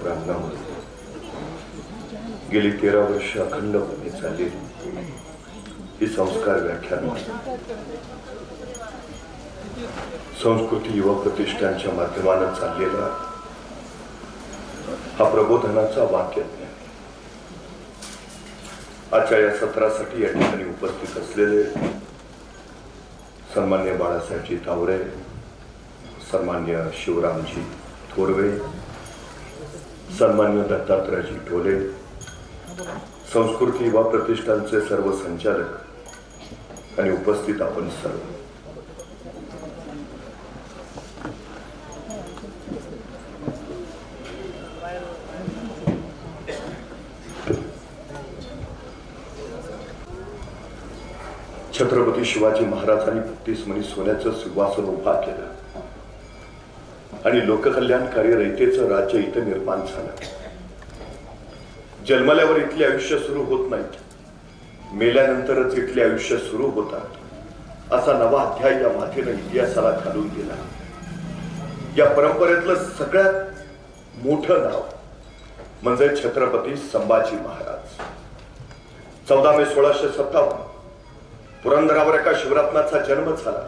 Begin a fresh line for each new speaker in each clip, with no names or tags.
प्रांगणामध्ये गेली 13 वर्ष अखंडपणे चाललेली ही संस्कार व्याख्यान संस्कृती युवा प्रतिष्ठानच्या माध्यमाने चाललेला हा प्रबोधनाचा वाक्यज्ञ आजच्या या सत्रासाठी या ठिकाणी उपस्थित असलेले सन्मान्य बाळासाहेबजी तावरे, सन्मान्य शिवरामजी थोरवे, सन्मान्य दत्तात्रयजी ढोले, संस्कृती युवा प्रतिष्ठानचे सर्व संचालक आणि उपस्थित आपण सर्व, छत्रपती शिवाजी महाराजांनी 32 मणी सोन्याचं सिंहासन उभा केलं आणि लोककल्याणकारी रयतेचं राज्य इथं निर्माण झालं. जन्मल्यावर इथले आयुष्य सुरू होत नाहीत, मेल्यानंतरच इथले आयुष्य सुरू होतात, असा नवा अध्याय या मातेनं इतिहासाला घालून गेला. या परंपरेतलं सगळ्यात मोठं नाव म्हणजे छत्रपती संभाजी महाराज. 14 मे 1657 पुरंदरावर एका शिवरत्नाचा जन्म झाला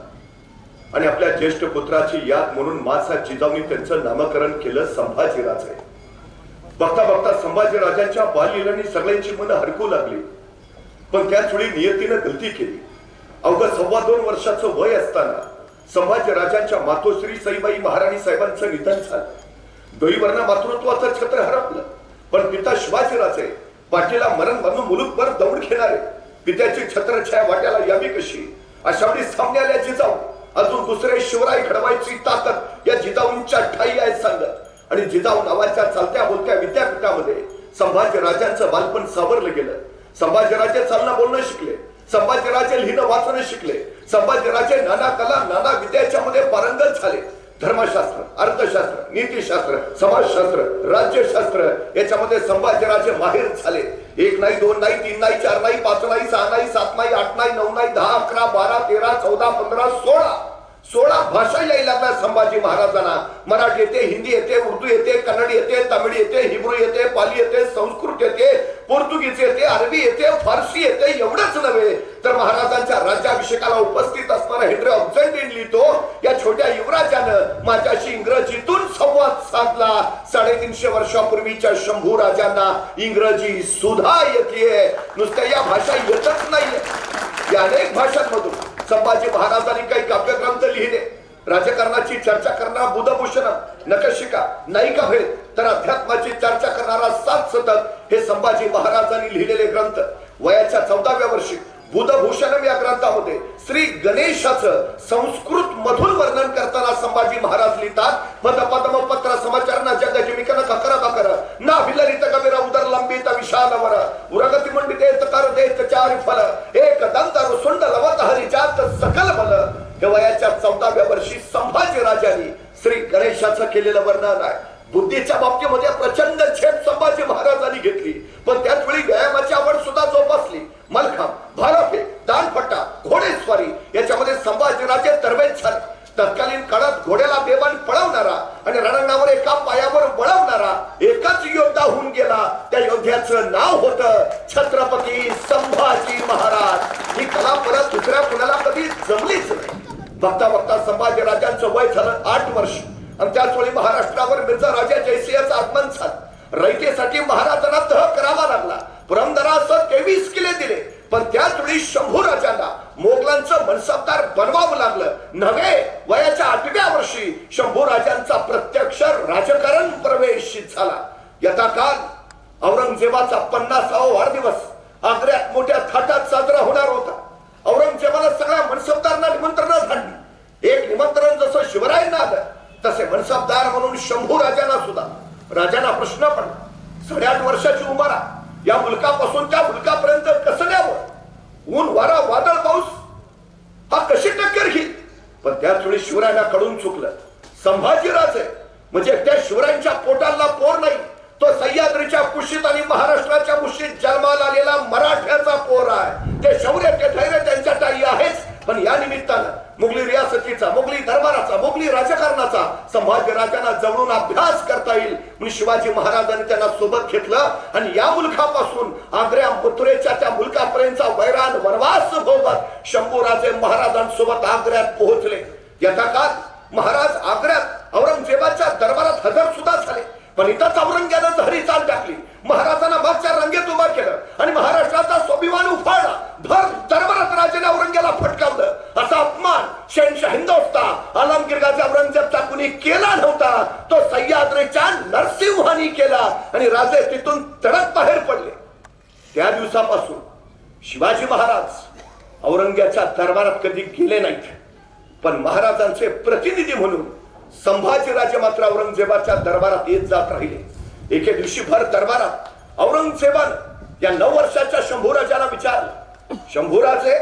आणि आपल्या ज्येष्ठ पुत्राची याद म्हणून मासा जिजाऊंनी त्यांचं नामकरण केलं संभाजीराजे. बघता बघता संभाजीराजांच्या बाललीलांनी सगळ्यांची मनं हरकू लागली, पण त्याच वेळी नियतीनं गलती केली. अवघं 2.25 वर्षाचं वय असताना संभाजीराजांच्या मातोश्री सईबाई महाराणी साहेबांचं निधन झालं. दोईवरनं मातृत्वाचं छत्र हरपलं, पण पिता शिवाजीराजे पाठीला मरण बांधून मुलूकभर दौड घेणारे पित्याची छत्रछाया वाट्याला यावी कशी, अशा वेळी सामन्याला जिजाऊ अजून दुसरे शिवराय घडवायची ताकद या जिजाऊंच्या ठाई आहे सांगत. आणि जिजाऊ नावाच्या चालत्या बोलत्या विद्यापीठामध्ये संभाजीराजांचं बालपण सावरलं गेलं. संभाजीराजे चालणं बोलणं शिकले, संभाजीराजे लिहिणं वाचणं शिकले, संभाजीराजे नाना कला नाना विद्याच्या मध्ये पारंगत झाले. धर्मशास्त्र, अर्थशास्त्र, नीतिशास्त्र, समाजशास्त्र, राज्यशास्त्र याच्यामध्ये संभाजीराजे माहिर झाले. 1 नाही 2 नाही 3 नाही 4 नाही 5 नाही 6 नाही 7 नाही 8 नाही 9 नाही 10 11 12 13 14 15 16 भाषा यायला लागल्या संभाजी महाराजांना. मराठी येते, हिंदी येते, उर्दू येते, कन्नड येते, तमिळ येते, हिब्रू येते, पाली येते, संस्कृत येते, पोर्तुगीज येते, अरबी येते, फारसी येते. एवढंच नव्हे तर महाराजांच्या राज्याभिषेकाला उपस्थित असणारा हेनरी ऑक्झेंटिन लिहितो, या छोट्या युवराजानं माझ्याशी इंग्रजीतून संवाद साधला. 350 वर्षापूर्वीच्या शंभू राजांना इंग्रजी सुद्धा येते, नुसत्या या भाषा येतच नाहीये. या अनेक भाषांमधून संभाजी महाराजांनी काही काव्यग्रंथ लिहिले. राजकारणाची चर्चा करणारा बुधभूषण, नखशिका, नायिका भेद तर अध्यात्माची चर्चा करणारा 7 शतक हे संभाजी महाराजांनी लिहिलेले ग्रंथ. वयाच्या 14व्या वर्षी बुधभूषणम या ग्रंथामध्ये श्री गणेशाचं संस्कृत मधून वर्णन करताना संभाजी महाराज लिहितात, पद पद्म पत्र समाचार जग जिमिकन ककर ककर ना विलरित कबीर उदर लंबित विशालवर उरगती मंडिते तकार देत चार फल एक दंत रुसुंड लवत हरिजात सकल बल. हे वयाच्या 14व्या वर्षी संभाजी राजांनी श्री गणेशाचं केलेलं वर्णन आहे. बुद्धीच्या बाबतीमध्ये प्रचंड झेप संभाजी महाराजांनी घेतली, पण त्याच वेळी व्यायामाची आवड सुद्धा जोपासली. मलखांब, भालाफेक, दांडपट्टा, घोडेस्वारी याच्यामध्ये संभाजीराजे तरबेज झाले. तत्कालीन काळात घोड्याला बेबान पळवणारा आणि रणांगणावर एका पायावर वळवणारा एकाच योद्धा होऊन गेला. त्या योद्ध्याचं नाव होतं छत्रपती संभाजी महाराज. ही कला परत दुसऱ्या कुणाला कधी जमलीच नाही. बघता बघता संभाजीराजांचं वय झालं 8 वर्ष आणि त्याच वेळी महाराष्ट्रावर मिर्झा राजा जयसिंहाचं आगमन झालं. रयतेसाठी महाराजांना तह करावा लागला. पुरंदरासह 23 किल्ले दिले, पण त्याच वेळी शंभू राजांना मोगलांचं मनसबदार बनवावं लागलं. नव्हे, वयाच्या 8व्या वर्षी शंभू राजांचा प्रत्यक्ष राजकारण प्रवेश झाला. यथाकाल औरंगजेबाचा 50वा वाढदिवस आग्र्यात मोठ्या थाटात साजरा होणार होता. औरंगजेबाला सगळ्या मनसबदारांना निमंत्रण झाली. एक निमंत्रण जसं शिवरायांना आलं तसे मनसबदार म्हणून शंभू राजांना सुद्धा. राजांना प्रश्न पडला, 8.5 वर्षाची उमरा या मुलकापासून त्या मुलकापर्यंत कसं न्यावं? ऊन वारा वादळ पाऊस हा कशी टक्कर घेईल? पण त्याच वेळी शिवरायांना कडून चुकलं. संभाजीराजे म्हणजे त्या शिवरायांच्या पोटाला पोर नाही, तो सह्याद्रीच्या कुशीत आणि महाराष्ट्राच्या कुशीत जन्माला आलेला मराठ्याचा पोर आहे. ते शौर्य ते धैर्य त्यांच्या ठाई आहेच, पण या निमित्तानं मुघली रियासतीचा, मुघली दरबाराचा, मुघली राजकारणाचा संभाजी राजांना जवळून अभ्यास करता येईल म्हणून शिवाजी महाराजांनी त्यांना सोबत घेतलं आणि या मुलखापासून आग्र्या मथुरेच्या त्या मुलकापर्यंतचा वैराण वनवास भोगत शंभूराजे महाराजांसोबत आग्र्यात पोहोचले. यथा काळ महाराज आग्र्यात औरंगजेबाच्या दरबारात हजर सुद्धा झाले, पण इथंच औरंगजेबानं जहरी चाल टाकली. महाराजांना मागच्या रंगेत उभा केलं आणि महाराष्ट्राचा स्वाभिमान उफाळला. भर दरबारात राजाने औरंगजेबाला फटकावलं. असा अपमान शहनशाह हिंदोस्ता आलमगीर गाजी औरंगजेबचा कुणी केला नव्हता. तो सह्याद्रीच्या नरसिंहानी केला आणि राजे तिथून तडक बाहेर पडले. त्या दिवसापासून शिवाजी महाराज औरंगजेबाच्या दरबारात कधी गेले नाहीत, पण महाराजांचे प्रतिनिधी म्हणून संभाजीराजे मात्र औरंगजेबाच्या दरबारात येत जात राहिले. एके दिवशी भर दरबारात औरंगजेबानं या 9 वर्षाच्या शंभूराजाला विचारलं, शंभूराजे,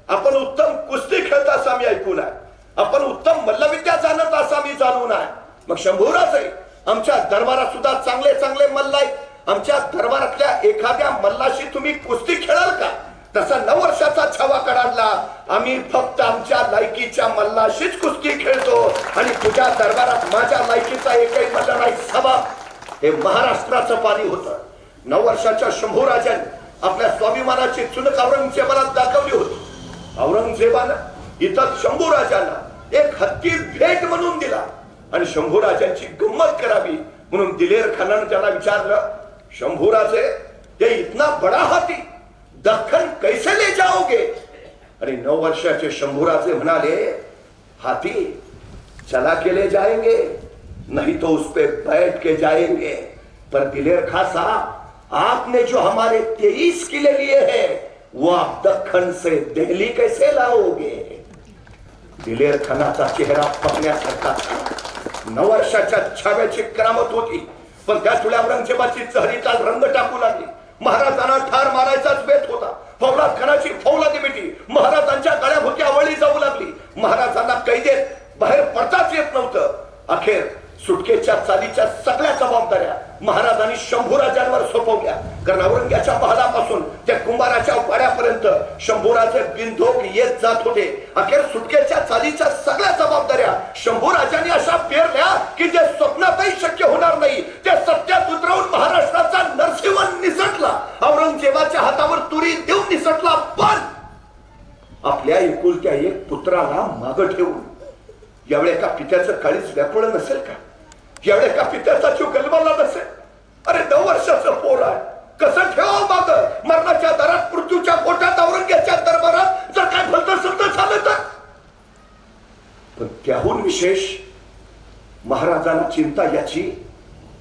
आपण उत्तम कुस्ती खेळता असा मी ऐकून आहे, आपण उत्तम मल्लविद्या जाणत असा मी जाणून आहे. मग शंभूराजे, आमच्या दरबारात सुद्धा चांगले चांगले मल्ल आहेत, आमच्या दरबारातल्या एखाद्या मल्लाशी तुम्ही कुस्ती खेळाल का? तसा 9 वर्षाचा छावा काढला. आम्ही फक्त आमच्या लायकीच्या मल्लाशीच कुस्ती खेळतो आणि तुझ्या दरबारात माझ्या लायकीचा एकही मल्ल नाही. सभा हे महाराष्ट्राचं पाणी होतं. 9 वर्षाच्या शंभूराजांनी आपल्या स्वाभिमानाची चुनक औरंगजेबाला दाखवली होती. औरंगजेबानं इथं शंभूराजांना एक हत्ती भेट म्हणून दिला आणि शंभूराजांची गंमत करावी म्हणून दिलेर खानानं त्याला विचारलं, शंभूराजे, ये इतना बड़ा हाथी दख्खन कैसे ले जाओगे? आणि 9 वर्षाचे शंभूराजे म्हणाले, हाथी चला के ले जाएंगे, नहीं तो उस पे बैठ के जाएंगे, पर दिलेर खां साहब, आपने जो हमारे 23 किले लिए हैं वो आप दख्खन से दिल्ली कैसे लाओगे? दिलेर खानाचा चेहरा पाहण्यासारखा था. 9 वर्षाच्या छाव्याची करामत होती, पण त्या थोड्या औरंगजेबाची चहरीचा रंग टाकू लागली. महाराजांना ठार मारायचाच बेत होता. फौलाद खानाची फौलादी मिठी महाराजांच्या गळ्याभोवती आवळली जाऊ लागली. महाराजांना कैदेत बाहेर पडताच येत नव्हतं. अखेर सुटकेच्या चालीच्या सगळ्या जबाबदाऱ्या महाराजांनी शंभूराजांवर सोपवल्या. कारण औरंग्याच्या महालापासून त्या कुंभाराच्या वाड्यापर्यंत शंभूराजे बिनधोक येत जात होते. अखेर सुटकेच्या चालीच्या सगळ्या जबाबदाऱ्या शंभूराजांनी अशा पेरल्या की जे स्वप्नातही शक्य होणार नाही ते सत्यात उतरवून महाराष्ट्राचा नरसिंह निसटला. औरंगजेबाच्या हातावर तुरी देऊन निसटला. पण आपल्या एकुलत्या एक पुत्राला मागं ठेवून यावेळी एका पित्याचं काळीच व्यापळ नसेल का? यावेळी एका पित्याचा जीव गलबला नसेल? अरे 9 वर्षाचं पोर आहे, कसं ठेवा माग? मरणाच्या दारात, मृत्यूच्या पोटात, औरंगजेबाच्या दरबारात जर काय भलतं सलतं झालं तर? पण त्याहून विशेष महाराजांना चिंता याची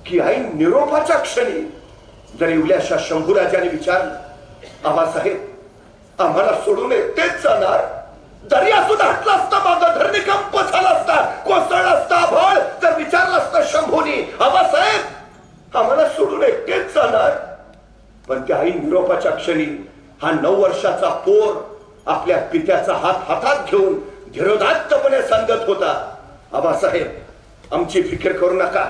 की आई निरोपाच्या क्षणी जर इवल्याशा शंभूराजाने विचारलं, आबासाहेब आम्हाला सोडून एकटेच जाणार? दर्या सुद्धा हटला असता, मागं धरणीकंप झाला असता, कोसळला असता भळ जर विचारलं असतं शंभूनी, आबासाहेब आम्हाला सोडून एकटेच जाणार? पण त्या आई निरोपाच्या क्षणी हा 9 वर्षाचा पोर आपल्या पित्याचा हात हातात घेऊन धीरोदात्तपणे सांगत होता, आबासाहेब आमची फिकीर करू नका,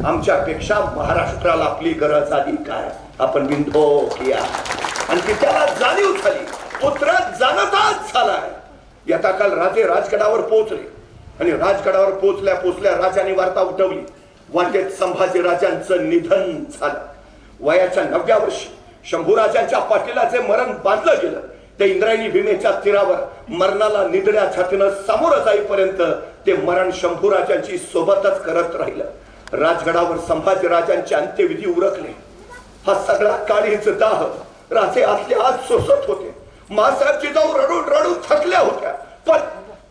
आमच्यापेक्षा महाराष्ट्राला आपली गरज आली काय? आपण बिनधोक या. आणि ती त्याला जाणीव झाली. पुत्र जाणताच झालाय. यथा काल राजे राजगडावर पोहोचले आणि राजगडावर पोहोचल्या राजाने वार्ता उठवली, वाटेत संभाजी राजांचं निधन झालं. वयाच्या 9व्या वर्षी शंभूराजांच्या पाठीला जे मरण बांधलं गेलं ते इंद्रायणी भीमेच्या तीरावर मरणाला निधड्या छातीनं सामोरं जाईपर्यंत ते मरण शंभूराजांची सोबतच करत राहिलं. राजगडावर संभाजी राजांचे अंत्यविधी उरकले. हा सगळा काळीच दाह राजे आतल्या आत सोसत होते. मासाहेबची जाऊ रडून रडून थकल्या होत्या, पण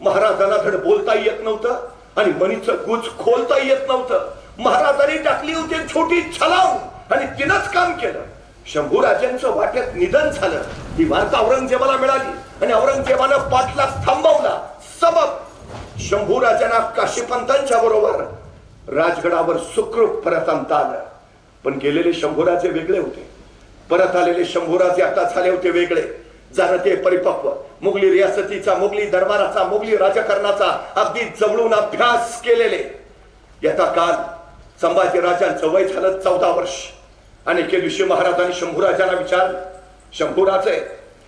महाराजांना धड बोलता येत नव्हतं आणि मणीचं गुज खोलता येत नव्हतं. महाराजांनी टाकली होती छोटी छलाव आणि तिनंच काम केलं. शंभूराजांचं वाटेत निधन झालं. ही वार्ता औरंगजेबाला मिळाली आणि औरंगजेबानं पाठलाग थांबवला. सबब शंभूराजांना काशीपंतांच्या बरोबर राजगडावर सुखरूप परत आणता आलं. पण गेलेले शंभूराजे वेगळे होते, परत आलेले शंभूराजे आता झाले होते वेगळे. जरा ते परिपक्व मुघली रियासतीचा, मुघली दरबाराचा, मुघली राजकारणाचा अगदी जवळून अभ्यास केलेले. यथा काल संभाजी राजांचं वय झालं 14 वर्ष आणि एके दिवशी महाराजांनी शंभूराजांना विचारलं, शंभूराजे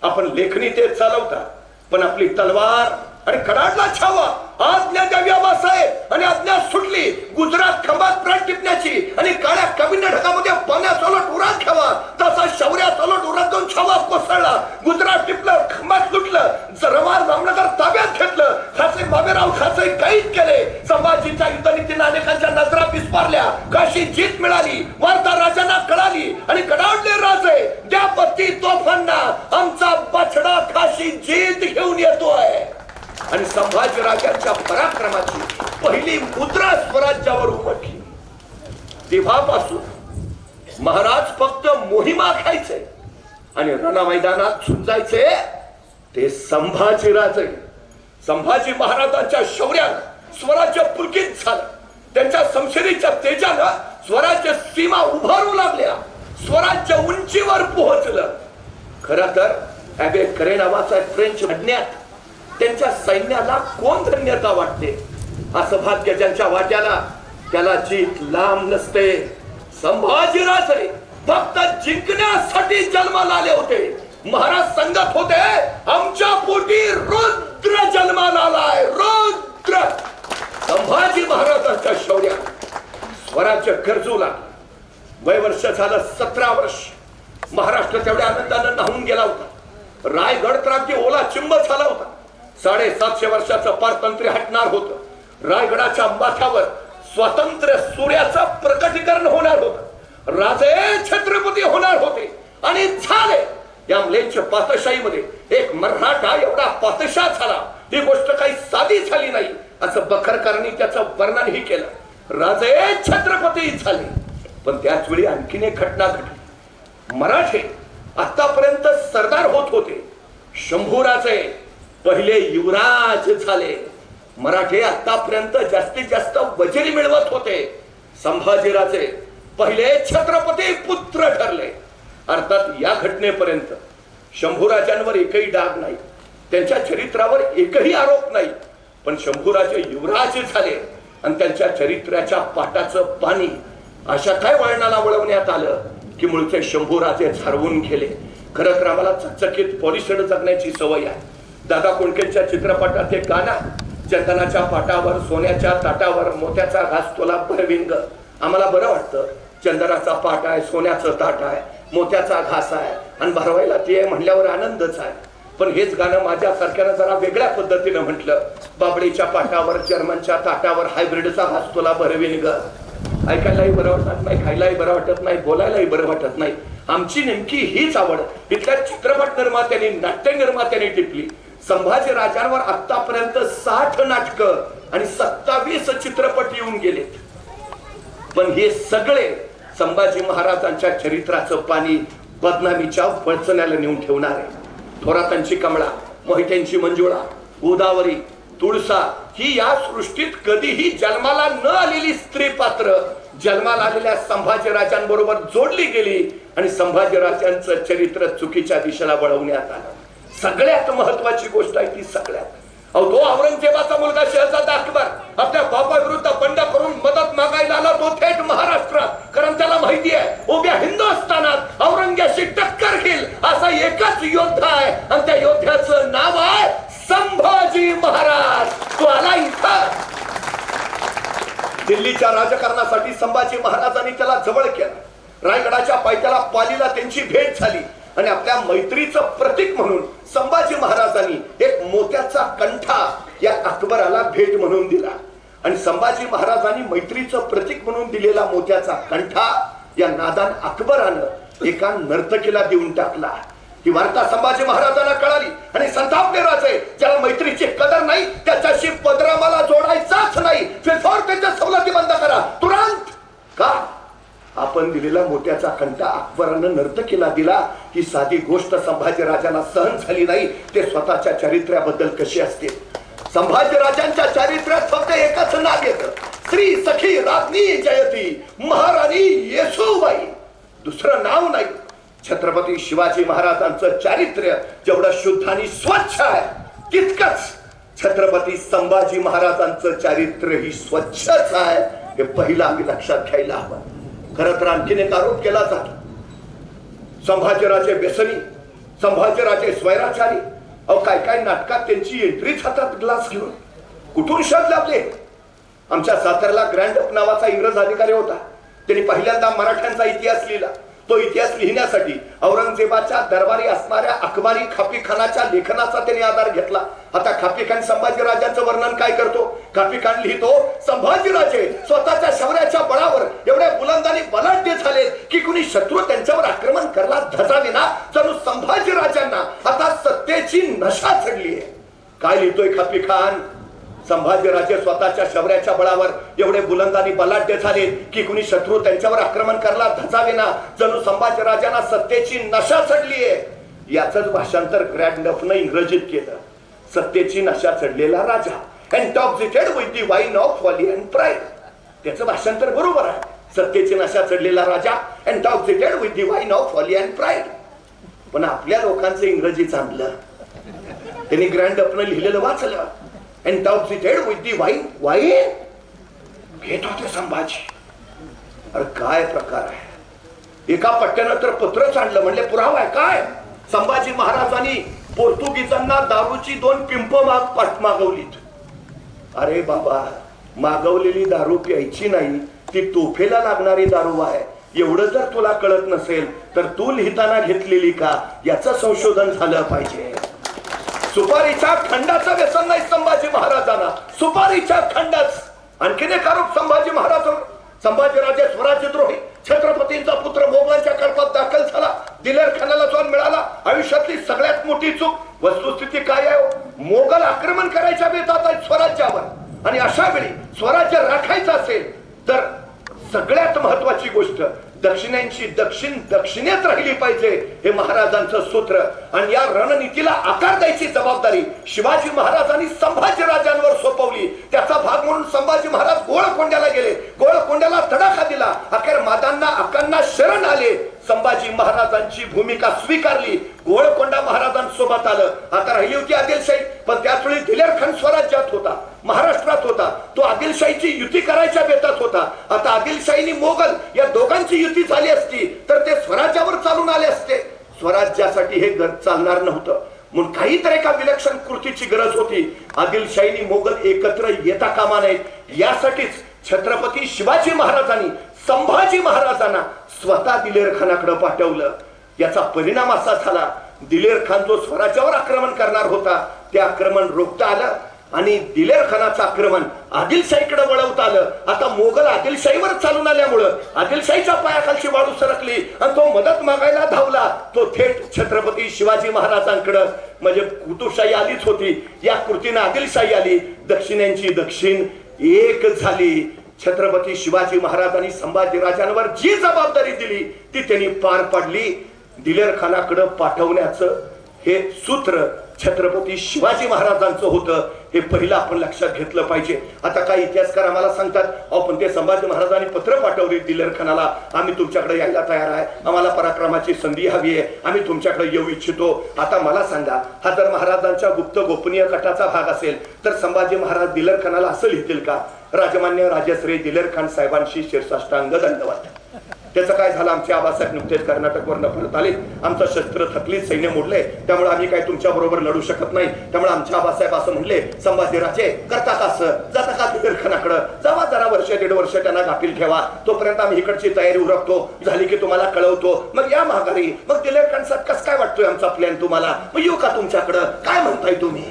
आपण लेखणी ते चालवता, पण आपली तलवार आणि कडाडला छावा आज्ञा द्यावी आबासाहेब आणि आज्ञा सुटली गुजरात खंबात प्राण टिपण्याची आणि काळ्या कविन्य ढगामध्ये पाण्यात सोलट उरात ठेवा तसा शौर्यात सोलट उरात दोन छावा कोसळला गुजरात टिपलं खंबात लुटलं जरवार जामनगर ताब्यात घेतलं खासे बाबेराव खासे कैद केले संभाजीच्या युद्धनीतीने अनेकांच्या नजरा पिसपारल्या काशी जीत मिळाली वार्ता राजांना कळाली आणि कडाडले राजे द्या पत्ती तोफांना आमचा बछडा काशी जीत घेऊन येतोय आणि संभाजी राजांच्या पराक्रमाची पहिली मुद्रा स्वराज्यावर उमटली तेव्हापासून महाराज फक्त मोहिमा खायचे आणि रणा मैदानात झुंजायचे ते संभाजी राजे संभाजी महाराजांच्या शौर्यानं स्वराज्य पुलकित झालं त्यांच्या समशेरीच्या तेजानं स्वराज्य सीमा उभारू लागल्या स्वराज्य उंचीवर पोहोचलं खरं तर ॲबे करे नावाचा फ्रेंच अज्ञात त्यांच्या सैन्याला कोण धन्यता वाटते असं भाग्य ज्यांच्या वाट्याला त्याला जीत लांब नसते संभाजीराजे फक्त जिंकण्यासाठी जन्माला आले होते महाराज सांगत होते आमच्या पोटी रुद्र जन्माला आलाय रुद्र संभाजी महाराजांच्या शौर्यात स्वराज्य गरजू लागलं वय वर्ष झालं 17 वर्ष महाराष्ट्र तेवढ्या आनंदानं न्हावून गेला होता रायगड तर अगदी ओला चिंब झाला होता 750 वर्षाचं पारतंत्र्य हटणार होतं रायगडाच्या माथ्यावर स्वातंत्र्य सूर्याचं प्रकटीकरण होणार होतं राजे छत्रपती होणार होते आणि झाले या म्लेच्छ पातशाहीमध्ये एक मराठा एवढा पातशाह झाला ही गोष्ट काही साधी झाली नाही असं बखरकरांनी त्याचं वर्णनही केलं राजे छत्रपती झाले पण त्याच वेळी आणखीन एक घटना घडली मराठे आतापर्यंत सरदार होत होते शंभूराजे पहिले युवराज झाले मराठे आतापर्यंत जास्तीत जास्त वजिरी मिळवत होते संभाजीराजे पहिले छत्रपती पुत्र ठरले अर्थात या घटनेपर्यंत शंभूराजांवर एकही डाग नाही त्यांच्या चरित्रावर एकही आरोप नाही पण शंभूराजे युवराज झाले आणि त्यांच्या चरित्राच्या पाटाचं पाणी अशा काय वळणाला वळवण्यात आलं की मुळचे शंभूराजे झारवून गेले खरं तर आम्हाला चकचकीत पॉलिशड जगण्याची सवय आहे दादा कोंडकेंच्या चित्रपटात एक गाणं चंदनाच्या पाटावर सोन्याच्या ताटावर मोत्याचा घास तुला भरविंग आम्हाला बरं वाटतं चंदनाचा पाट आहे सोन्याचं ताट आहे मोत्याचा घास आहे आणि भरवायला ते म्हणल्यावर आनंदच आहे पण हेच गाणं माझ्यासारख्यानं जरा वेगळ्या पद्धतीनं म्हटलं बाबळीच्या पाटावर जर्मनच्या ताटावर हायब्रिडचा घास तुला भरविंग ऐकायलाही बरं वाटत नाही खायलाही बरं वाटत नाही बोलायलाही बरं वाटत नाही आमची नेमकी हीच आवड इथल्या चित्रपट निर्मात्यांनी नाट्य निर्मात्यांनी टिपली संभाजी राजांवर आतापर्यंत 60 नाटकं आणि 27 चित्रपट येऊन गेलेत पण हे सगळे संभाजी महाराजांच्या चरित्राचं पाणी बदनामीच्या वळचण्याला नेऊन ठेवणार आहे थोरातांची कमळा मोहित्यांची मंजुळा गोदावरी तुळसा ही या सृष्टीत कधीही जन्माला न आलेली स्त्री पात्र जन्माला आलेल्या संभाजी राजांबरोबर जोडली गेली आणि संभाजी राजांचं चरित्र चुकीच्या दिशेला वळवण्यात आलं सगळ्यात महत्वाची गोष्ट आहे ती सगळ्यात तो औरंगजेबाचा मुलगा शहजादा अकबर आपल्या बापाविरुद्ध बंड करून मदत मागायला आला तो थेट महाराष्ट्रात कारण त्याला माहिती आहे उभ्या हिंदुस्थानात औरंग्याशी टक्कर घेईल असा एकच योद्धा आहे आणि त्या योद्ध्याचं नाव आहे संभाजी महाराज तो आला इथं दिल्लीच्या राजकारणासाठी संभाजी महाराजांनी त्याला जवळ केलं रायगडाच्या पायथ्याला पालीला त्यांची भेट झाली आणि आपल्या मैत्रीचं प्रतीक म्हणून संभाजी महाराजांनी एक मोत्याचा कंठा या अकबराला भेट म्हणून दिला आणि संभाजी महाराजांनी मैत्रीचं प्रतीक म्हणून दिलेला मोत्याचा कंठा या नादान अकबरानं एका नर्तकीला देऊन टाकला ही वार्ता संभाजी महाराजांना कळाली आणि संतापले राजे ज्याला मैत्रीची कदर नाही त्याच्याशी पदरामाला जोडायचाच नाही त्याच्या सवलती बंद करा तुरंत का आपण दिलेला मोत्याचा कंठा अकबरानं नर्तकीला दिला ही साधी गोष्ट संभाजी राजांना सहन झाली नाही ते स्वतःच्या चरित्र्याबद्दल कशी असते संभाजी राजांच्या चरित्रात फक्त एकच नाव येतं श्री सखी राज्ञी जयती महाराणी येसूबाई दुसरं नाव नाही छत्रपती शिवाजी महाराजांचं चारित्र्य जेवढं शुद्ध आणि स्वच्छ आहे तितकंच छत्रपती संभाजी महाराजांचं चारित्र्य ही स्वच्छच आहे हे पहिला आम्ही लक्षात घ्यायला हवं खरं तर आणखीन एक आरोप केला जातो संभाजीराजे व्यसनी संभाजीराजे स्वैराचारी अहो काय काय नाटकात त्यांची एंट्रीच हातात ग्लास घेऊन कुठून शोध लाभले. आमच्या सातारला ग्रँडअप नावाचा इंग्रज अधिकारी होता. त्यांनी पहिल्यांदा मराठ्यांचा इतिहास लिहिला. तो इतिहास लिहिण्यासाठी औरंगजेबाच्या दरबारी असणाऱ्या अकबारी खापीखानाच्या लेखनाचा त्यांनी आधार घेतला. आता खापीखान संभाजीराजांचं वर्णन काय करतो. खापीखान लिहितो, संभाजीराजे स्वतःच्या शौर्याच्या बळावर एवढ्या बुलंदाने बलाढ्य झाले की कुणी शत्रू त्यांच्यावर आक्रमण करला धजाविना. जणू संभाजीराजांना आता सत्तेची नशा चढली आहे. काय लिहितोय खापीखान. संभाजीराजे स्वतःच्या शौर्याच्या बळावर एवढे बुलंदानी बलाढ्य झाले की कुणी शत्रू त्यांच्यावर आक्रमण करला धजावेना. जणू संभाजीराजांना सत्तेची नशा चढली आहे. याचंच भाषांतर ग्रँडअपनं इंग्रजीत केलं. सत्तेची नशा चढलेला राजा, intoxicated with the wine of folly and pride. त्याचं भाषांतर बरोबर आहे. सत्तेची नशा चढलेला राजा, intoxicated with the wine of folly and pride. पण आपल्या लोकांचं इंग्रजी चांगलं. त्यांनी ग्रँडअपनं लिहिलेलं वाचलं. Intoxicated with the wine. Wine घेत होते संभाजी. अरे काय प्रकार आहे. एका पट्ट्यानं तर पत्रच आणलं. म्हणले पुरावा आहे काय. संभाजी महाराजांनी पोर्तुगीजांना दारूची 2 पिंप मागवलीत. अरे बाबा, मागवलेली दारू प्यायची नाही, ती तोफेला लागणारी दारू आहे. एवढं जर तुला कळत नसेल तर तू लिहिताना घेतलेली का याचं संशोधन झालं पाहिजे. सुपारीच्या खंडाचं व्यसन नाही संभाजी महाराजांना. सुपारीच्या खंडाच. आणखीन एक आरोप संभाजी महाराजांवर. संभाजीराजे स्वराज्यद्रोही, छत्रपतींचा पुत्र मोगलांच्या कळपात दाखल झाला. दिलेर खानाला जाऊन मिळाला. आयुष्यातली सगळ्यात मोठी चूक. वस्तुस्थिती काय आहे. मोगल आक्रमण करायच्या बेतात आहेत स्वराज्यावर. आणि अशा वेळी स्वराज्य राखायचं असेल तर सगळ्यात महत्वाची गोष्ट दक्षिण्यांची दक्षिणेत राहिली पाहिजे, हे महाराजांचं सूत्र. आणि या रणनीतीला आकार द्यायची जबाबदारी शिवाजी महाराजांनी संभाजीराजांवर सोपवली. त्याचा भाग म्हणून संभाजी महाराज गोळकोंड्याला गेले. गोळकोंड्याला तडाखा दिला. अखेर मादांना अकांना शरण आले. संभाजी महाराजांची भूमिका स्वीकारली. गोळकोंडा महाराजांसोबत आलं. आता राहिली होती आदिलशाही. पण त्याच वेळी दिलेर खान स्वराज्यात होता, महाराष्ट्रात होता. तो आदिलशाहीची युती करायच्या बेतात होता. आता आदिलशाहीनी मोगल या दोघांची युती झाली असती तर ते स्वराज्यावर चालून आले असते. स्वराज्यासाठी हे चालणार नव्हतं. म्हणून काहीतरी एका विलक्षण कृतीची गरज होती. आदिलशाहीनी मोगल एकत्र येता कामा नयेत. यासाठीच छत्रपती शिवाजी महाराजांनी संभाजी महाराजांना स्वतः दिलेर खानाकडे पाठवलं. याचा परिणाम असा झाला, दिलेर खान जो स्वराज्यावर आक्रमण करणार होता ते आक्रमण रोखता आलं आणि दिलेर खानाचं आक्रमण आदिलशाहीकडे वळवता आलं. आता मोगल आदिलशाहीवर चालून आल्यामुळं आदिलशाहीच्या पायाखालची वाळू सरकली आणि तो मदत मागायला धावला. तो थेट छत्रपती शिवाजी महाराजांकडे. म्हणजे कुतुबशाही आलीच होती. या कृतीने आदिलशाही आली. दक्षिण्यांची दक्षिण एक झाली. छत्रपती शिवाजी महाराजांनी संभाजीराजांवर जी जबाबदारी दिली ती त्यांनी पार पाडली. दिलेर खानाकडे पाठवण्याचं हे सूत्र छत्रपती शिवाजी महाराजांचं होतं. हे पहिलं आपण लक्षात घेतलं पाहिजे. आता काही इतिहासकार आम्हाला सांगतात, पण ते संभाजी महाराजांनी पत्र पाठवले दिलेर खानाला, आम्ही तुमच्याकडे यायला तयार आहे, आम्हाला पराक्रमाची संधी हवी आहे, आम्ही तुमच्याकडे येऊ इच्छितो. आता मला सांगा, हा जर महाराजांच्या गुप्त गोपनीय कटाचा भाग असेल तर संभाजी महाराज दिलेर खानाला असं लिहितील का, राजमान्य राजश्री दिलेर खान साहेबांशी शिरसाष्टांग दंडवत. त्याचं काय झालं, आमचे आबासाहेब नुकतेच कर्नाटकवरनं परत आले, आमचं शस्त्र थकलीत, सैन्य मोडले, त्यामुळे आम्ही काय तुमच्या बरोबर लढू शकत नाही. त्यामुळे आमचे आबासाहेब असं म्हणले, संभाजीराजे करता का असं, जाता का दिलेर खानाकडं, जावा जरा वर्ष 1.5 वर्ष त्यांना गाफील ठेवा, तोपर्यंत आम्ही इकडची तयारी उरकतो, झाली की तुम्हाला कळवतो, मग या माघारी. मग दिलेर खान साहेब कसं काय वाटतोय आमचा प्लॅन तुम्हाला, मग येऊ का तुमच्याकडं, काय म्हणताय तुम्ही.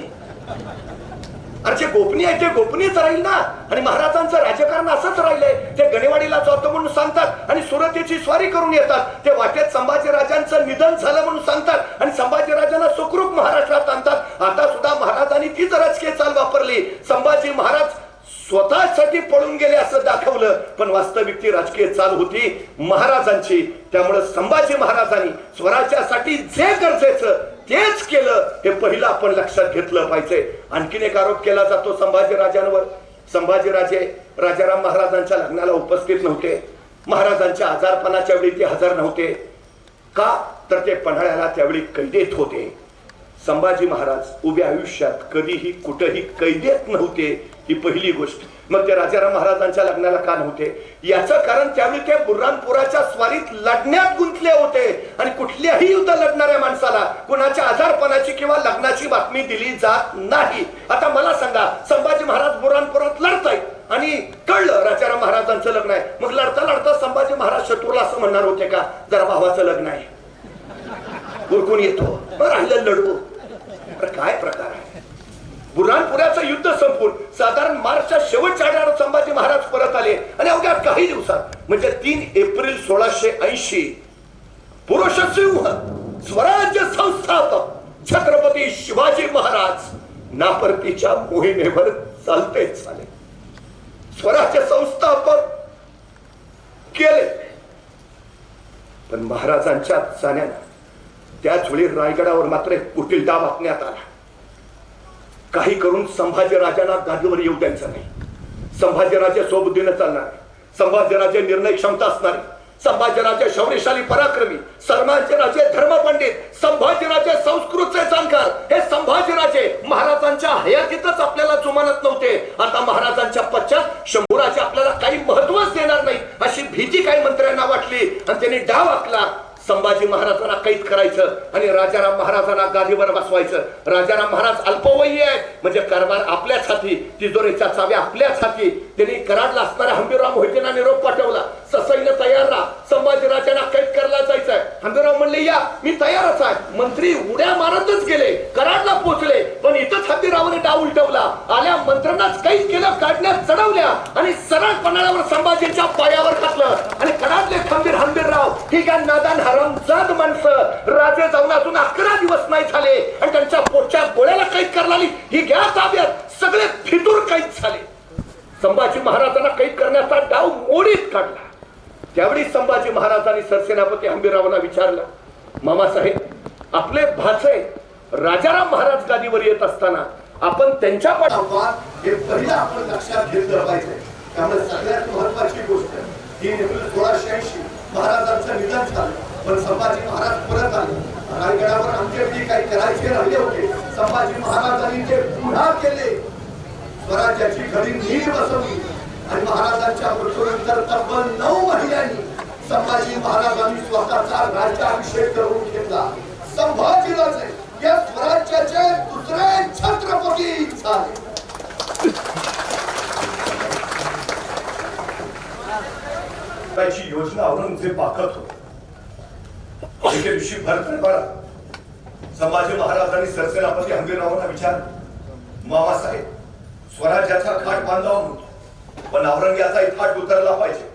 अरे जे गोपनीय आहे ते गोपनीयच राहील ना. आणि महाराजांचं राजकारण असंच राहिलंय. ते गणेवाडीला जातो म्हणून सांगतात आणि सुरतेची स्वारी करून येतात. ते वाटेत संभाजीराजांचं निधन झालं म्हणून सांगतात आणि संभाजीराजांना सुखरूप महाराष्ट्रात आणतात. आता सुद्धा महाराजांनी तीच राजकीय चाल वापरली. संभाजी महाराज स्वतःसाठी पळून गेले असं दाखवलं, पण वास्तविक ती राजकीय चाल होती महाराजांची. त्यामुळे संभाजी महाराजांनी स्वराज्यासाठी जे गरजेचं तेच केलं, हे पहिलं आपण लक्षात घेतलं पाहिजे. आणखीन एक आरोप केला जातो संभाजीराजांवर. संभाजीराजे राजाराम महाराजांच्या लग्नाला उपस्थित नव्हते. महाराजांच्या आजारपणाच्या वेळी ते हजर नव्हते. का तर ते पन्हाळ्याला त्यावेळी कैदेत होते. संभाजी महाराज उभ्या आयुष्यात कधीही कुठेही कैदेत नव्हते, ही पहिली गोष्ट. मग ते राजाराम महाराजांच्या लग्नाला का नव्हते, याचं कारण त्यावेळी ते बुऱ्हाणपुराच्या स्वारीत लढण्यात गुंतले होते आणि कुठल्याही युद्ध लढणाऱ्या माणसाला कुणाच्या आजारपणाची किंवा लग्नाची बातमी दिली जात नाही. आता मला सांगा, संभाजी महाराज बुऱ्हाणपुरात लढतायत आणि कळलं राजाराम महाराजांचं लग्न आहे, मग लढता लढता संभाजी महाराज शत्रूला असं म्हणणार होते का, जरा भावाचं लग्न आहे, उरकून येतो मग राहिलं लढवू? काय प्रकार आहे? बुऱ्हाणपुराचं युद्ध संपून साधारण मार्चच्या शेवटच्या आठवड्यात संभाजी महाराज परत आले आणि अवघ्या काही दिवसात म्हणजे 3 एप्रिल 1680 पुरुषसिंह स्वराज्य संस्थापक छत्रपती शिवाजी महाराज नापरतीच्या मोहिमेवर चालते झाले. स्वराज्य संस्थापक केले, पण महाराजांच्या जाण्यानं त्याच वेळी रायगडावर मात्र एक कुटील डाव आखण्यात आला. काही करून संभाजीराजांना गादीवर येऊ द्यायचं नाही. संभाजीराजे सोबतीनं चालणार, संभाजीराजे निर्णय क्षमता असणारे, संभाजीराजे शौर्यशाली पराक्रमी, संभाजीराजे धर्मपंडित, संभाजीराजे संस्कृतचे जाणकार, हे संभाजीराजे महाराजांच्या हयातीतच आपल्याला जुमानत नव्हते. आता महाराजांच्या पश्चात शंभूराजे आपल्याला काही महत्वच देणार नाही अशी भीती काही मंत्र्यांना वाटली आणि त्यांनी डाव आखला. संभाजी महाराजांना कैद करायचं आणि राजाराम महाराजांना गादीवर बसवायचं. राजाराम महाराज अल्पवयी आहेत म्हणजे कारभार आपल्याच हाती, तिजोरीच्या चाव्या आपल्याच हाती. त्यांनी कराडला असणाऱ्या हंबीरराव मोहितेंना निरोप पाठवला, ससैन्य तयार राहा, संभाजी राजांना कैद करायला जायचंय. हंबीरराव म्हणले या, मी तयारच आहे. मंत्री उड्या मारतच गेले, कराडला पोहोचले, पण इथंच हंबीररावाने डाव उलटवला. आल्या मंत्र्यांनाच कैद केलं, काढण्यात चढवल्या आणि सरळ पन्हाळ्यावर संभाजींच्या पायावर घातलं. आणि कराडले खंबीर हंबीरराव ही काय नादान हरामजाद माणसं, राजे जाऊन अजून 11 दिवस नाही झाले आणि त्यांच्या पोटच्या गोळ्याला कैद करण्यात आली. ही घ्या ताब्यात, सगळे फितूर कैद झाले. संभाजी महाराजांना कैद करण्याचा डाव मोडीत काढला. त्यावेळी संभाजी महाराजांनी सरसेनापती हंबीररावांना विचारलं, मामासाहेब, आपले भाचे राजाराम महाराज गादीवर येत असताना आपण त्यांच्या
हे पहिलं आपण लक्षात घेतलं पाहिजे. त्यामुळे सगळ्यात महत्वाची गोष्ट 3 एप्रिल 1680 महाराजांचं निधन झालं, पण संभाजी महाराज परत आले. रायगडावर अंत्यविधी काही करायचे राहिले होते, संभाजी महाराजांनी ते पुन्हा केले. स्वराज्याची घडी नीट बसवली आणि महाराजांच्या मृत्यूनंतर तब्बल 9 महिन्यांनी संभाजी महाराजांनी स्वतःचा राज्याभिषेक करून घेतला. संभाजीराजे या स्वराज्याचे दुसरे छत्रपती झाले.
त्याची योजना औरंगजेब आखत होते. एके दिवशी भरभराट संभाजी महाराजांनी सरसेनापती हंबीररावांना विचारलं, मामासाहेब, स्वराज्याचा खाट बांधावा म्हणतो, पण औरंग्याचा थाट उतरला पाहिजे.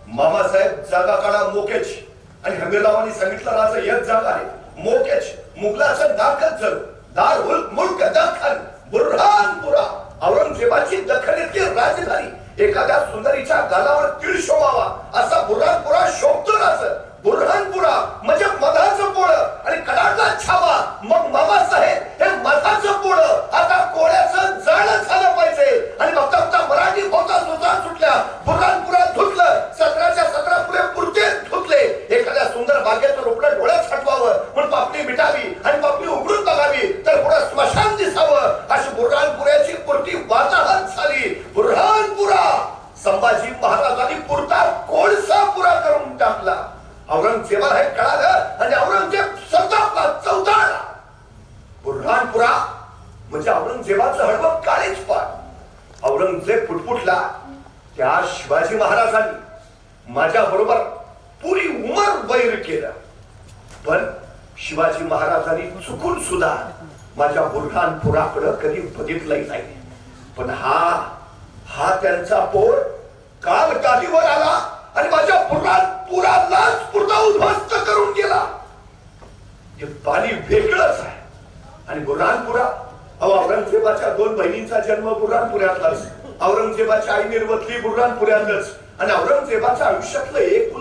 मामासाहेब, जागा काढा मोक्याची. आणि हंबीररावांनी सांगितलं, राजा एक जागा आहे मोक्याची, मुघलाचं दाखल झालं, दार मुल्क दखन बुऱ्हाणपुरा, औरंगजेबाची दखनीतली राजधानी. एखाद्या सुंदरीच्या गालावर तीळ शोभावा असा बुऱ्हाणपुरा शोभतो राज. बुऱ्हाणपुरा म्हणजे मधाचं पोळं आणि कडाडला छावा. मग मामासाहेब, हे मधाचं पोळं आता कोळ्याचं जाळं झालं पाहिजे. आणि बघता बघता मराठी होता सुद्धा सुटल्या. बुऱ्हाणपुरात धुतलं, 17च्या 17 पुढे पुरते धुतले. एखाद्या सुंदर बागेचं रोपडं डोळ्यात हटवावं म्हणून पापणी मिटावी आणि पापणी उघडून बघावी तर पुढे स्मशान दिसावं, अशी बुऱ्हाणपुऱ्याची पुरती वाताहत झाली. बुऱ्हाणपुरा संभाजी महाराजांनी पुरता कोळसा पुरा करून टाकला. औरंगजेबाला हे कळालं आणि औरंगजेब संतापला, चौदाळला. बुऱ्हाणपुरा म्हणजे औरंगजेबाचं हळवं काळीच पाड. औरंगजेब फुटफुटला. त्या शिवाजी महाराजांनी माझ्या बरोबर पुरी उमर वैर केलं, पण शिवाजी महाराजांनी चुकून सुद्धा माझ्या बुऱ्हाणपुराकडे कधी बघितलंही नाही. पण हा त्यांचा पोर काल गादीवर आला आणि माझ्या बुऱ्हाणपुरालाच पुरता उद्ध्वस्त करून गेला. हे पाणी वेगळंच आहे. आणि बुऱ्हाणपुरा, औरंगजेबाच्या 2 बहिणींचा जन्म बुऱ्हाणपुऱ्यातलाच, औरंगजेबाची आई निर्वतली बुऱ्हाणपुऱ्यातच, आणि औरंगजेबाच्या आयुष्यातलं एक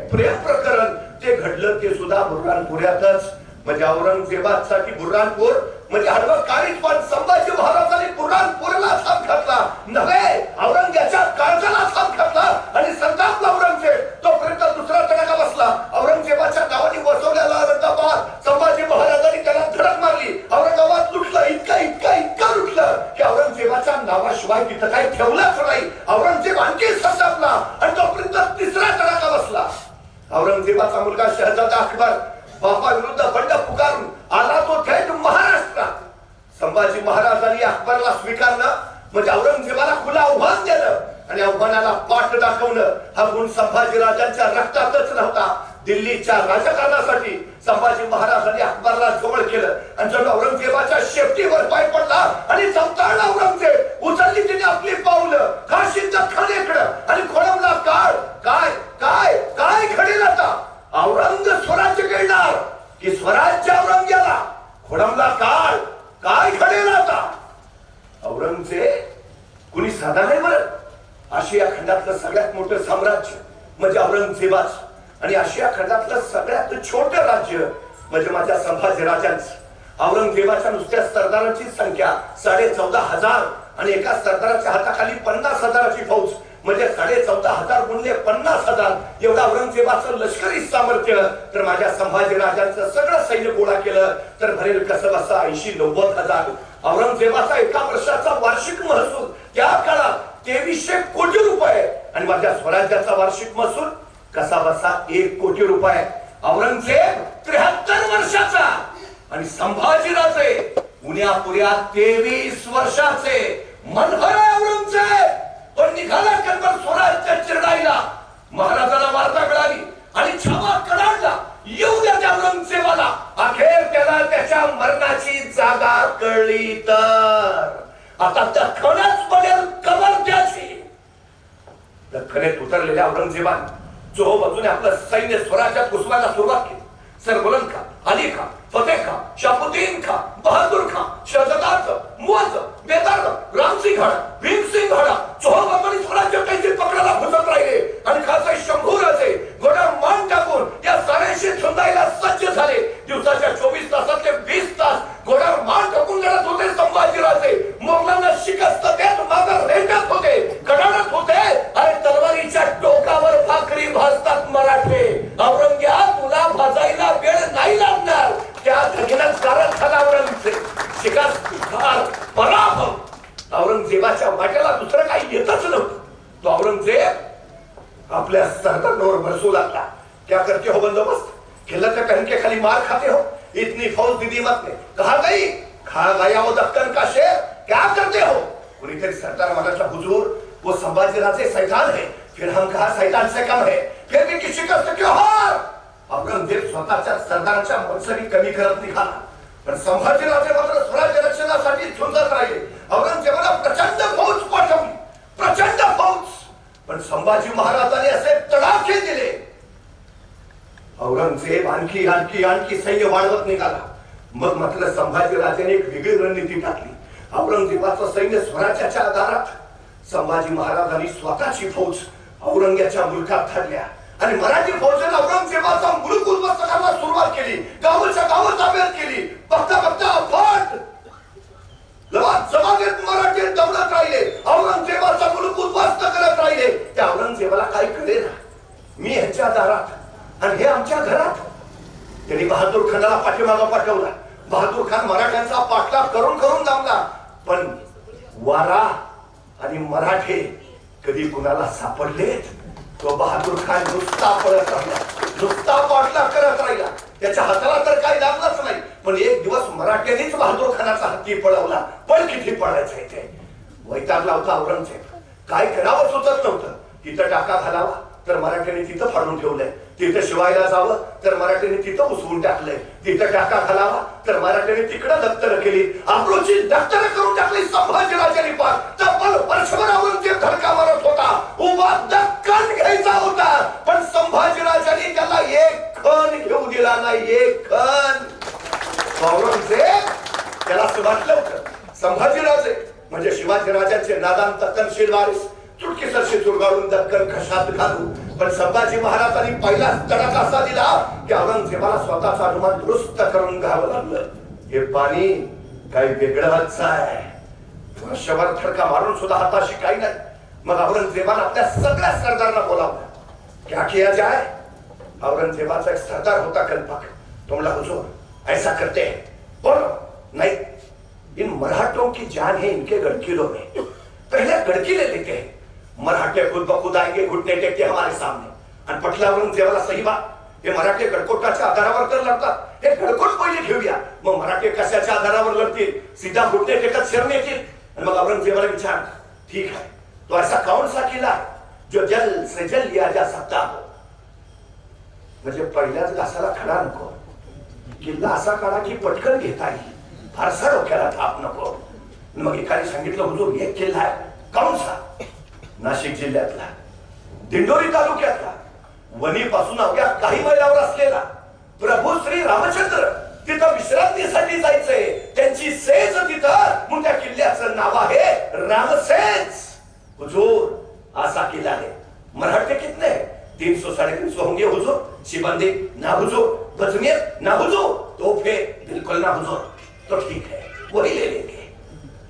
प्रेम प्रकरण ते घडलं ते सुद्धा बुऱ्हाणपुऱ्यातच. म्हणजे औरंगजेबासाठी बुऱ्हाणपूर म्हणजे हळवं काळीच, पण संभाजी महाराजांनी बुऱ्हाणपूरला हात घातला नव्हे, औरंग्याच्या काळजाला हात घातला आणि संतापला औरंगजेब. तोपर्यंत दुसरा तडाखा बसला. औरंगजेबाच्या गावाने बसवलेला औरंगाबाद संभाजी महाराजांनी त्याला धडक मारली. औरंगाबाद लुटलं, इतका लुटलं की औरंगजेबाच्या नावाशिवाय तिथं काही ठेवलंच नाही. औरंगजेब आणखी संतापला आणि तोपर्यंत तिसरा तडाखा बसला. औरंगजेबाचा मुलगा शहजादा अकबर बापाविरुद्ध बंड पुकारून आला तो थेट महाराष्ट्रात. संभाजी महाराजांनी अकबरला स्वीकारलं म्हणजे औरंगजेबाला खुलं आव्हान दिलं आणि आव्हानाला पाठ दाखवणं हा गुण संभाजीराजांच्या रक्तातच नव्हता. दिल्लीच्या राजकारणासाठी संभाजी महाराजांनी अकबरला जवळ केलं आणि जणू औरंगजेबाच्या शेपटीवर पाय पडला आणि चौताळला औरंगजेब. उचलली तिने आपली पावलं काशी दख्खनेकडं आणि खोडमला काळ. काय काय काय घडेल आता? औरंग स्वराज्य घेणार की स्वराज्य औरंग्याला? खोडमला काळ. काय घडेल आता? औरंगजेब कुणी साधा नाही बरं. आशिया खंडातलं सगळ्यात मोठं साम्राज्य म्हणजे औरंगजेबाच आणि आशिया खंडातलं सगळ्यात छोटं राज्य म्हणजे माझ्या संभाजी राजांचं. औरंगजेबाच्या नुसत्या सरदारांची संख्या 14,500 आणि एका सरदाराच्या हाताखाली 50,000ची फौज म्हणजे 14,500 गुणिले 50,000 एवढं औरंगजेबाचं लष्करी सामर्थ्य. तर माझ्या संभाजी राजांचं सगळं सैन्य गोळा केलं तर भरेल कसं बसा 80-90,000. औरंगजेबाचा एका वर्षाचा वार्षिक महसूल त्या काळात 2300 कोटी रुपये आणि माझ्या स्वराज्याचा वार्षिक महसूल कसा बसा 1 कोटी रुपये. औरंगजेब 73 वर्षाचा आणि संभाजीराजे पुण्यापुऱ्या 23 वर्षाचे. मनभर औरंगजेब पण निघाला कनबर स्वराज्य चिरडायला. महाराजाला वार्ता मिळाली आणि छावा कडाडला. येऊ द्या त्या औरंगजेबाला. अखेर त्याला त्याच्या मरणाची जागा कळली तर आता दख्खनच पडेल कबर त्याची. दख्खनेत उतरलेल्या औरंगजेबाने चोहोबाजूने आपलं सैन्य स्वराज्यात घुसवायला सुरुवात केली. सरबुलंद खान, अली खान, फतेह खान, शापुद्दीन खान, बहादूर खान, शहजाद, मुअज्ज, बेदार, रामसिंग हाडा, भीमसिंग हाडा चोहोबाजूने स्वराज्य कैदी पकडायला घुसत राहिले आणि खासे शंभूराजे घोड्यावर मान टाकून या साऱ्याशी झुंजायला सज्ज झाले. दिवसाच्या 24 तासातले 20 तास घोड्यावर मान टाकून लढत होते संभाजीराजे. मोगलांना शिकस्त देत मागं रेटत होते, कडाडत होते आणि तलवारीच्या टोकावर भाकरी भाजतात मराठे. औरंग्या तुला भाजायला वेळ नाही लागणार. त्या धगीनच कारत झाला औरंगजेब. शिकस्त पराभव. औरंगजेबाच्या वाट्याला दुसरं काही येतच नव्हतं. तो औरंगजेब आपल्या सरदारांवर बरसू लागला. क्या करते हो बंदोबस्त? खिल्लत पहन के खाली मार खाते हो. इतनी फौज दीदी मत ने कहा गई खा गया वो दक्कन का शेर. क्या करते हो? कुणीतरी सरदार म्हणाला हुजूर वो संभाजीराजे शैतान है. फिर हम कहा शैतान से कम है. फिर भी किसी शिकस्त क्यों हार? औरंगजेब स्वतःच्या सरदारांच्या मनसरी कमी करत निघाला पण संभाजीराजे मात्र स्वराज्य रक्षणासाठी झुंजत राहिले. औरंगजेबाला प्रचंड फौज पाठवली, प्रचंड फौज. पण संभाजी महाराजांनी असे तडाखे दिले. औरंगजेब आणखी आणखी आणखी सैन्य वाढवत निघाला. मग मात्र संभाजीराजांनी एक वेगळी रणनीती टाकली. औरंगजेबाचं सैन्य स्वराज्याच्या आधारात. संभाजी महाराजांनी स्वतःची फौज औरंग्याच्या मुलकात धाडल्या आणि मराठी फौजेने औरंगजेबाचा मुलूक उद्ध्वस्त करायला सुरुवात केली. गावाच्या गावं ताब्यात केली. बघता बघता अफाट जमागेत मराठी दौडत राहिले. औरंगजेबाचा मुलूक उद्ध्वस्त करत राहिले. त्या औरंगजेबाला काय कळेना. मी ह्याच्या दारात आणि हे आमच्या घरात. त्यांनी बहादूर खानाला पाठीमागं पाठवला. बहादूर खान मराठ्यांचा पाठलाग करून करून दामला पण वारा आणि मराठे कधी कुणाला सापडलेत? तो बहादूर खान नुसता पळत राहिला, नुसता पाठलाग करत राहिला. त्याच्या हाताला तर काही लागलंच नाही. पण एक दिवस मराठ्यांनीच बहादूर खानाचा हत्ती पळवला. पण किती पळायचं आहे ते. वैतागला होता औरंगजेब. काय करावं सुचत नव्हतं. तिथं टाका घालावा तर मराठ्यांनी तिथं फाडून ठेवलंय. तिथं शिवायला जावं तर मराठ्यांनी तिथं उसवून टाकलंय. तिथं टाका घालावा तर मराठ्यांनी तिकडं दप्तर केली. आपलोची दप्तर करून टाकली संभाजीराजांनी. पार तब्बल वर्षभर औरंगजेब धडका मारत होता. उभा दक्कन घ्यायचा होता पण संभाजीराजांनी त्याला एक खण घेऊ दिला नाही. एक खण. औरंगजेब त्याला असं वाटलं होतं संभाजीराजे म्हणजे शिवाजीराजांचे नादान तत्तनशील वारीस चुटकीसरशी चुरगाळून दक्कन कशात घालू. पण संभाजी महाराजांनी पहिलाच तडाखा असा दिला की औरंगजेबाला स्वतःचा अनुमान दुरुस्त करून घ्यावं लागलं. हे पाणी काही वेगळंच आहे. वर्षभर धडका मारून सुद्धा हाताशी काही नाही. मग औरंगजेबाने आपल्या सगळ्या सरदारांना बोलावलं. क्या किया जाए? औरंगजेबाचा एक सरदार होता कल्पक. तो म्हणला हुजूर ऐसा करते हैं. बोलो नहीं, इन मराठों की जान है इनके गड़किलों में. पहले गड़किले लेते हैं. मराठे खुद बखुद आएंगे, घुटने टेकते हमारे सामने. आणि पटला औरंगजेबाला सही बात. हे मराठे गडकोटाच्या आधारावर तर लढतात, हे गडकोट पहिले घेऊया, मग मराठे कशाच्या आधारावर लढतील? सीधा घुटने टेकत शरण येतील. आणि मग औरंगजेबाला विचार, ठीक है तो ऐसा कौन सा किला जो जल से जल लिया जा सकता हो? म्हणजे पहिल्याच घासाला खडा नको, किल्ला असा काढा की पटकन घेता येईल, फारसा डोक्याला थाप नको. मग एकाने सांगितलं, हुजूर एक किल्ला आहे. कौन सा? नाशिक जिल्ह्यातला, दिंडोरी तालुक्यातला, वणी पासून अवघ्या काही मैलावर असलेला प्रभू श्री रामचंद्र तिथं विश्रांतीसाठी जायचंय, त्यांची सेज तिथं, मग त्या किल्ल्याचं नाव आहे रामसेज. हुजूर असा किल्ला आहे. मराठे कितने? 300-350 होंगे हुजूर. शिबंदी ना हुजूर, बजमेर ना हुजूर, तोफे बिल्कुल ना हुजूर. तो ठीक है, वही ले लेंगे.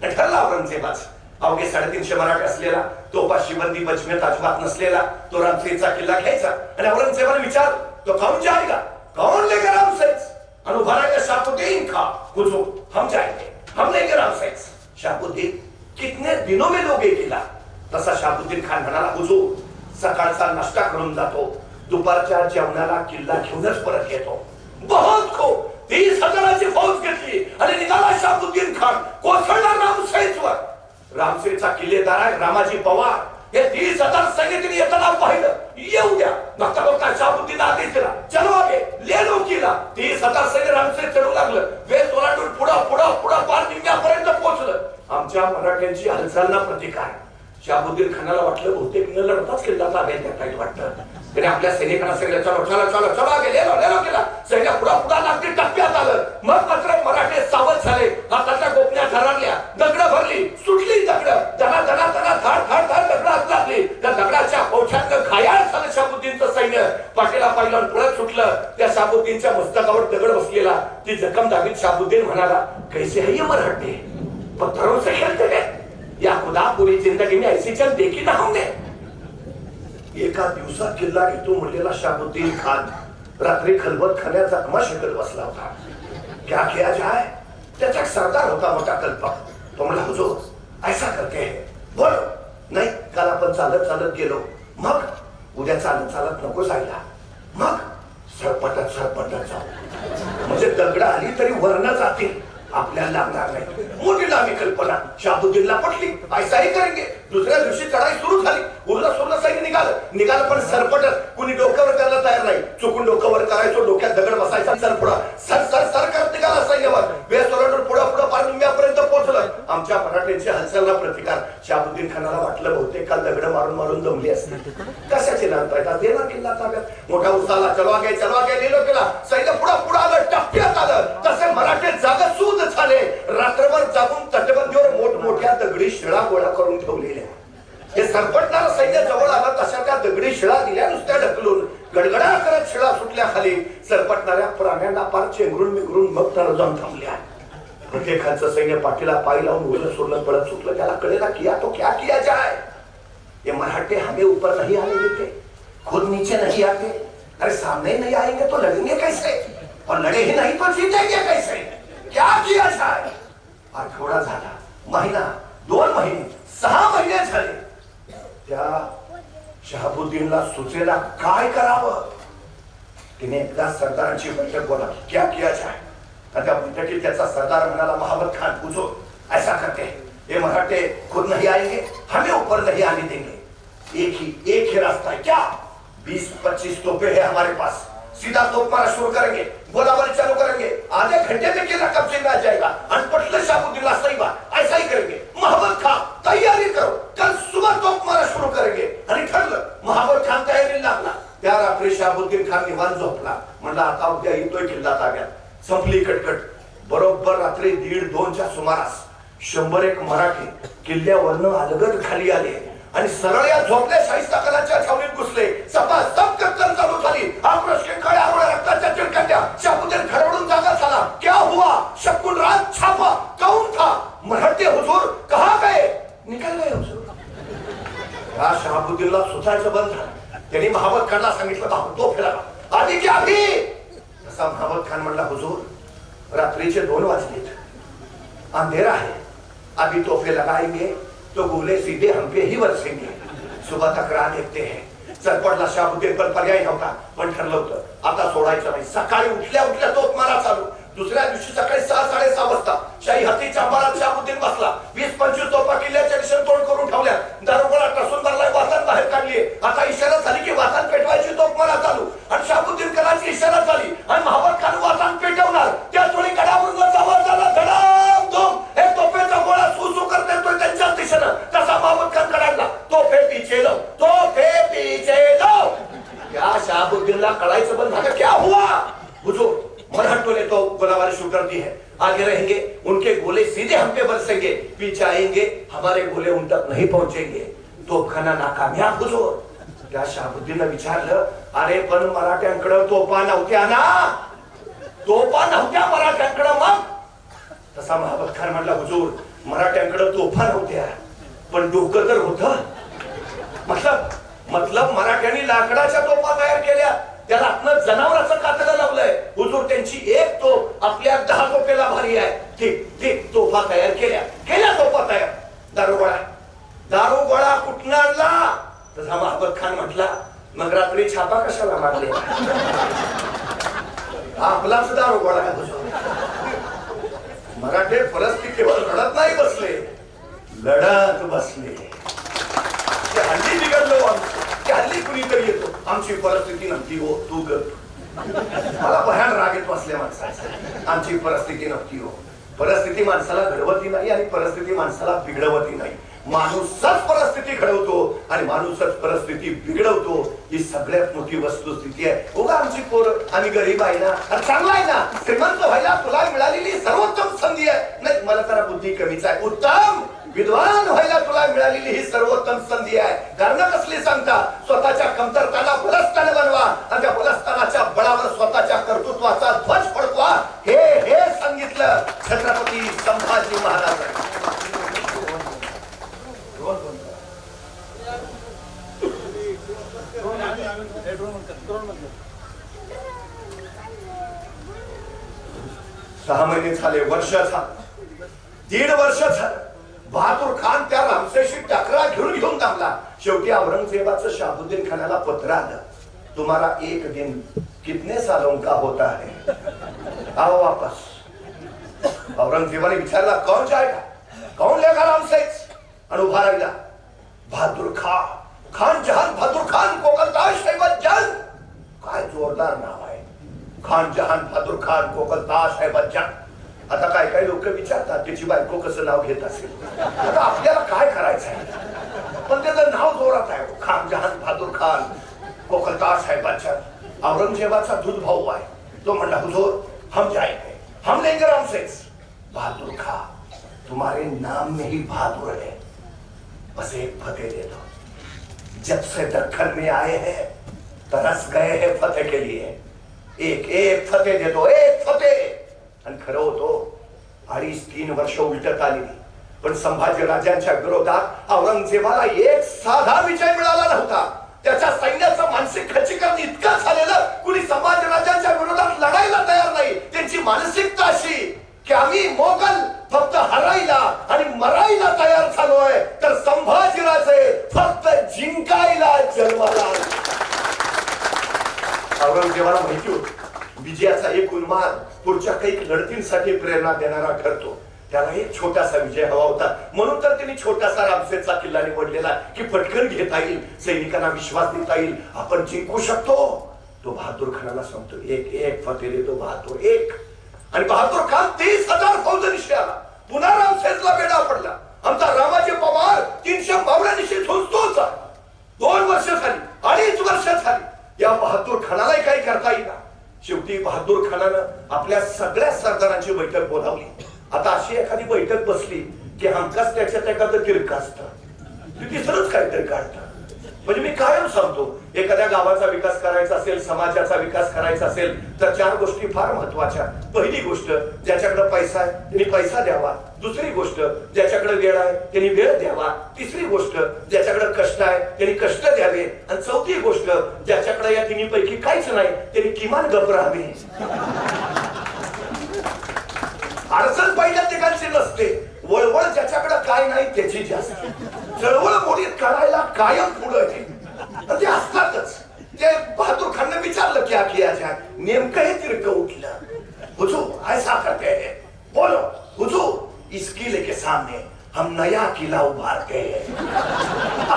ठरला औरंगजेबाच. अवघे 350 मराठे असलेला, तोफा शिबंदी बजमेर अजिबात नसलेला तो रामसेजचा किल्ला घ्यायचा. आणि औरंगजेबाने विचार, तो कौन जाएगा? कौन लेगा रामसेज? अनुभारा शाहबुद्दीन खा. हुजूर हम जाएंगे, हम लेंगे रामसेज. शाहबुद्दीन कितने दिनों में लोगे किला? तसा शाहबुद्दीन खान म्हणाला, हुजूर सकाळचा नाश्ता करून जातो, दुपारच्या जेवणाला किल्ला घेऊनच परत येतो. बहुत खूप. 30,000ची फौज घेतली आणि निघाला शाहबुद्दीन खान. कोसळला रामसेजवर. रामसेजचा किल्लेदार आहे रामाजी पवार. हे 30,000 सैनिकांनी येताना पाहिलं, येऊ द्या. बघता बघता शाहबुद्दीन आदेश दिला, चलो आगे ले लो किल्ला. 30,000 सैन्य रामसेज चढू लागलं. वेस ओलांडून पुढं पुढं पुढं पार निम्म्यापर्यंत पोहोचलं. आमच्या मराठ्यांची हालचाल ना प्रतिकार. शाहबुद्दीन खानाला वाटलं बहुतेक न लढताच किल्ला ताब्यात घेता येईल वाटतं. त्याने आपल्या सैनिकांना सांगितलं, चलो चलो चलो चलो आगे ले लो किल्ला. सैन्य पुढा पुढा लागते, टप्प्यात आलं. मग मात्र मराठे सावध झाले. हाताच्या गोपण्या ठरवल्या, दगडं भरली, सुटली दगडं. दना दना दना धाड धाड धाड दगडं हात लागली. त्या दगडाच्या पोछानं घायाळ झालं शाहबुद्दीनचं सैन्य. पाठीला पाहिलं पुढे सुटलं. त्या शाहबुद्दीनच्या मस्तकावर दगड बसलेला. ती जखम दाबीत शाहबुद्दीन म्हणाला, कैसे है ये मराठे, पत्थरों से खेलते हैं, या खुदा पूरी जिंदगी में ऐसी चल देखी ना हमने. एका दिवसात किल्ला घेतो म्हणलेला शाहबुद्दीन खान रात्री खलबत खाण्याचा तमाशा करत बसला होता. क्या किया जाए? त्याचा सरदार होता मोठा कल्पक. तो म्हणला, हुजूर ऐसा करते हैं. बोलो. नाही, काल आपण चालत चालत गेलो, मग उद्या चालत चालत नको जायला, मग सरपटत सरपटत जाऊ. म्हणजे दगड आली तरी वर्ण जातील, आपल्याला लागणार नाही. मोठी लांबी कल्पना शाहबुद्दीनला पटली. ऐसाही करेंगे. दुसऱ्या दिवशी चढाई सुरू झाली. उरलं सुरलं सैन्य निघालं पण सरपटत. कुणी डोक्यावर करायला तयार नाही. चुकून डोक्यावर करायचो, डोक्यात दगड बसायचा. सर पुढं सर सर सर करत निघाला सैन्यावर. वेस ओलांडून पुढं पुढं पार निम्म्यापर्यंत पोहोचलं. आमच्या मराठ्यांची हालचालला प्रतिकार. शाहबुद्दीन खानाला वाटलं बहुतेक काल दगड मारून मारून जमली असते. कशाची लढताय? देणार किल्ला ताब्यात. मोठा उत्साहाला चलो आगे लिहिलो केला. सैन्य पुढं पुढं आलं, टप्प्यात आलं. तसे मराठे जागसूद झाले. रात्रभर जागून तटबंदीवर मोठमोठ्या दगडी शिळा गोळा करून ठेवलेल्या. हे सरपटणारं सैन्य जवळ आलं, तशा त्या दगडी शिळा दिल्या नुसत्या ढकलून. गडगडा करत शिळा सुटल्या खाली. सरपटणाऱ्या प्राण्यांना पार चेंगरून मिगरून मग तर जाऊन थांबल्या. प्रत्येकाचं सैन्य पाठीला पाय लावून उरलं सोडलं पळत सुटलं. त्याला कळेना किया तो क्या किया जाए. ये मराठे हमें ऊपर नहीं आने देते, खुद नीचे नहीं आते. अरे सामने नहीं आएंगे तो लड़ेंगे कैसे, और लड़े ही नहीं तो जीतेंगे कैसे. क्या किया जाए. आठवडा झाला, महिना, 2 महिने, 6 महिने झाले. त्या शहाबुद्दीनला सुचेला काय करावं. तिने एकदा सरदारांची बैठक बोलावली. क्या किया जाए. त्या बैठकीत त्याचा सरदार म्हणाला, महाबत खान पूछो ऐसा करते हैं, ये मराठे खुद नहीं आएंगे, हमें ऊपर नहीं आने देंगे. एक ही रास्ता है. क्या? 20-25 तोपे है हमारे पास. सीधा तोप मारा शुरू करेंगे, गोलाबारी चालू करेंगे. आधे घंटे में किला कब्जे में आ जाएगा. अनपटले शाहबुद्दीनला सही बात, ऐसा ही करेंगे. महाबत खान तैयारी करो, कल सुबह तोप मारा शुरू करेंगे. आणि ठरलं. महाबत खान तयारीला लागला. त्या रात्री शाहबुद्दीन खान निवांत झोपला. म्हणला आता उद्या येतोय किल्ला ताब्यात. संपली कटकट. बरोबर रात्री 1:30-2च्या सुमारास 101 मराठी किल्ल्यावरनं अलगद खाली आले आणि सरळ या झोपल्या शाहिस्ताखानाच्या छावणीत घुसले. सपासप कत्तल चालू झाली. आक्रोश खळ्या आरोळ्या रक्ताच्या चिळकांड्या. शाहबुद्दीन खरवडून जागा झाला. क्या हुआ? शकुन रात छापा कौन था. मराठे हुजूर कहा गए. निकल गए हुजूर. हा शहाबुद्दीनला सुचायचं बंद झालं. त्यांनी महाबत खानला सांगितलं, बाबू तो फिरा आधी की आधी. तसा महाबत खान म्हणला, हुजूर रात्रीचे 2 वाजलेत, अंधेरा है, अभी तोफे लगाएंगे तो गोले सीधे हम पे ही बरसेंगे. सुबह तक राह देखते हैं. चरपडला शाबुद्दीन पण पर्याय नव्हता. पण ठरलं होतं आता सोडायचं नाही. सकाळी उठल्या उठल्या तोफ मारा चालू. दुसऱ्या दिवशी सकाळी 6-6:30 वाजता शाही हत्तीच्या अंबारात शाबुद्दीन बसला. 20-25 तोफा किल्ल्याच्या दिशेने तोड करून ठेवल्या. दारुगोळा टसून भरलाय. वातान बाहेर काढली. आता इशारा झाली की वातान पेटवायची. तोफ मारा चालू आणि शाबुद्दीन कराची इशारा झाली आणि महाबत खान वातान पेटवणार. त्याच वेळी गडावरून आवाज आला धडाम धूम. एक तोफेचा गोळा सू करत येतोय त्यांच्याच दिशेनं. तसा महाबत खान कडाडला. तोफे पीछे लो, तोफे पीछे लो. या शाबुद्दीनला कळायचं बंद झालं. क्या हुआ हुजूर? मरहट टोले तो गोलाबारी शुरू कर दी है. आगे रहेंगे उनके गोले सीधे हम पे बरसेंगे. पीछे आएंगे हमारे गोले उन तक नहीं पहुंचेंगे. तोफखाना नाकामयाब हुजूर. त्या शाबुद्दीनने विचारलं अरे पण मराठ्यांकडे तोफा नव्हत्या ना? तोफा नव्हत्या मराठ्यांकडे मग? तसा महाबत खान म्हणला हुजूर मराठ्यांकडे तोफा नव्हत्या पण डोकं तर होतं. मतलब मराठ्यांनी लाकडाच्या तोफा तयार केल्या. त्याला आतनं जनावराचं कातडं लावलंय. हुजूर त्यांची एक तोफ आपल्या 10 तोफेला भारी आहे. ठीक तोफा तयार केल्या तोफा तयार. दारुगोळा कुठनं आणला? तसा महाबत खान म्हटला मग रात्री छापा कशाला मारले? आपलाच दारुगोळा आहे हुजूर. मराठे परिस्थितीवर लढत नाही बसले, लढत बसले. हल्ली बिघडलो हल्ली कुणीतरी येतो आमची परिस्थिती नव्हती हो तू ग. मला भयान राग येत बसल्या माणसाचा. आमची परिस्थिती नव्हती हो. परिस्थिती माणसाला घडवती नाही आणि परिस्थिती माणसाला बिघडवती नाही. माणूसच परिस्थिती घडवतो आणि माणूसच परिस्थिती बिघडवतो. ही सगळ्यात मोठी वस्तुस्थिती आहे. उगा आमची पोर आम्ही गरीब आहे ना चांगला आहे ना श्रीमंत व्हायला तुला मिळालेली सर्वोत्तम संधी आहे. नाही मला जरा बुद्धी कमीच आहे. उत्तम विद्वान व्हायला तुला मिळालेली ही सर्वोत्तम संधी आहे. कारण कसली सांगता स्वतःच्या कमतरताला बलस्थान बनवा आणि त्या बलस्थानाच्या बळावर स्वतःच्या कर्तृत्वाचा ध्वज फडकवा. हे सांगितलं छत्रपती संभाजी महाराजांनी. सहा महिने झाले, वर्ष झालं, 1.5 वर्ष झालं. बहादूर खान त्या रामसेशी टकरा घेऊन थांबला. शेवटी औरंगजेबाचं शाबुद्दीन खानाला पत्र आलं तुम्हारा 1 दिन कितने सालों का होता है, आओ वापस. औरंगजेबाने विचारला कौन जाएगा, कौन लेगा रामसेस? आणि उभा राहिला बहादूर खान जहान बहादूर खान कोकलताश हैबतजन. काय जोरदार नाव आहे. खान जहान बहादूर खान कोकलताश हैबतजन. आता काय लोक विचारतात त्याची बायको कसं नाव घेत असेल. आता आपल्याला काय करायचंय पण त्याचं नाव जोरात आहे. खान जहान बहादूर खान कोकलताश हैबतजन. औरंगजेबाचा दूध भाऊ आहे. तो म्हणला हुजूर हम जाएंगे, हम लेंगे रामसेस. बहादुर खान तुम्हारे नाम में ही बहादुर है. बस एक फतेह दे दो. जब से दक्खन में आए हैं तरस गए हैं फतेह के लिए. एक फतेह दे दो, एक फतेह. आणि खरं होतो 2.5-3 वर्ष उलटत आली पण संभाजी राजांच्या विरोधात औरंगजेबाला एक साधा विजय मिळाला नव्हता. त्याच्या सैन्याचं मानसिक खच्चीकरण इतकं झालेलं कुणी संभाजी राजांच्या विरोधात लढायला तयार नाही. त्यांची मानसिकता अशी की आम्ही मोगल फक्त हरायला आणि मरायला तयार झालोय तर संभाजीराजे फक्त जिंकायला जन्माला. औरंगजेबाला माहिती होती विजयाचा एक उन्माद पुढच्या काही लढतींसाठी प्रेरणा देणारा ठरतो. त्याला एक छोटासा विजय हवा होता म्हणून तर त्यांनी छोटासा रामसेसचा किल्ला निवडलेला की पटकन घेता येईल, सैनिकांना विश्वास देता येईल, आपण जिंकू शकतो. तो बहादूर खानाला सांगतो एक फतेह देतो बहादूर एक. आणि बहादूर खान 30,000 फौजनिशी आला. पुन्हा रामसेसला बेडा पडला. आमचा रामाजी पवार 300 मावळ्यांशी झुंजतोच. 2 वर्ष झाली, 2.5 वर्ष झाली. या बहादूर खानालाही काही करता येईना. शेवटी बहादूर खानानं आपल्या सगळ्या सरदारांची बैठक बोलावली. आता अशी एखादी बैठक बसली की हमखास त्याच्यात एखादं किरक असतं, तिसरंच काहीतरी काढतं. म्हणजे मी कायम सांगतो एखाद्या गावाचा विकास करायचा असेल, समाजाचा विकास करायचा असेल तर 4 गोष्टी फार महत्वाच्या. पहिली गोष्ट ज्याच्याकडे पैसा आहे त्यांनी पैसा द्यावा. दुसरी गोष्ट ज्याच्याकडे वेळ आहे त्यांनी वेळ द्यावा. तिसरी गोष्ट ज्याच्याकडे कष्ट आहे त्यांनी कष्ट द्यावे. आणि चौथी गोष्ट ज्याच्याकडे या तिन्ही पैकी काहीच नाही त्यांनी किमान गप राहावे. अडचण पहिल्या ठिकाणची नसते, वळवळ ज्याच्याकडे काय नाही त्याची जास्त. चळवळ मोडीत करायला कायम पुढे.
ते असतातच. ते बहादूर खानने विचारलं क्या किया जाए, नेमकं हे तिरकं उठलं. हुजूर ऐसा करते हैं, बोलो हुजूर इस किले के सामने हम नया किला उभारते हैं.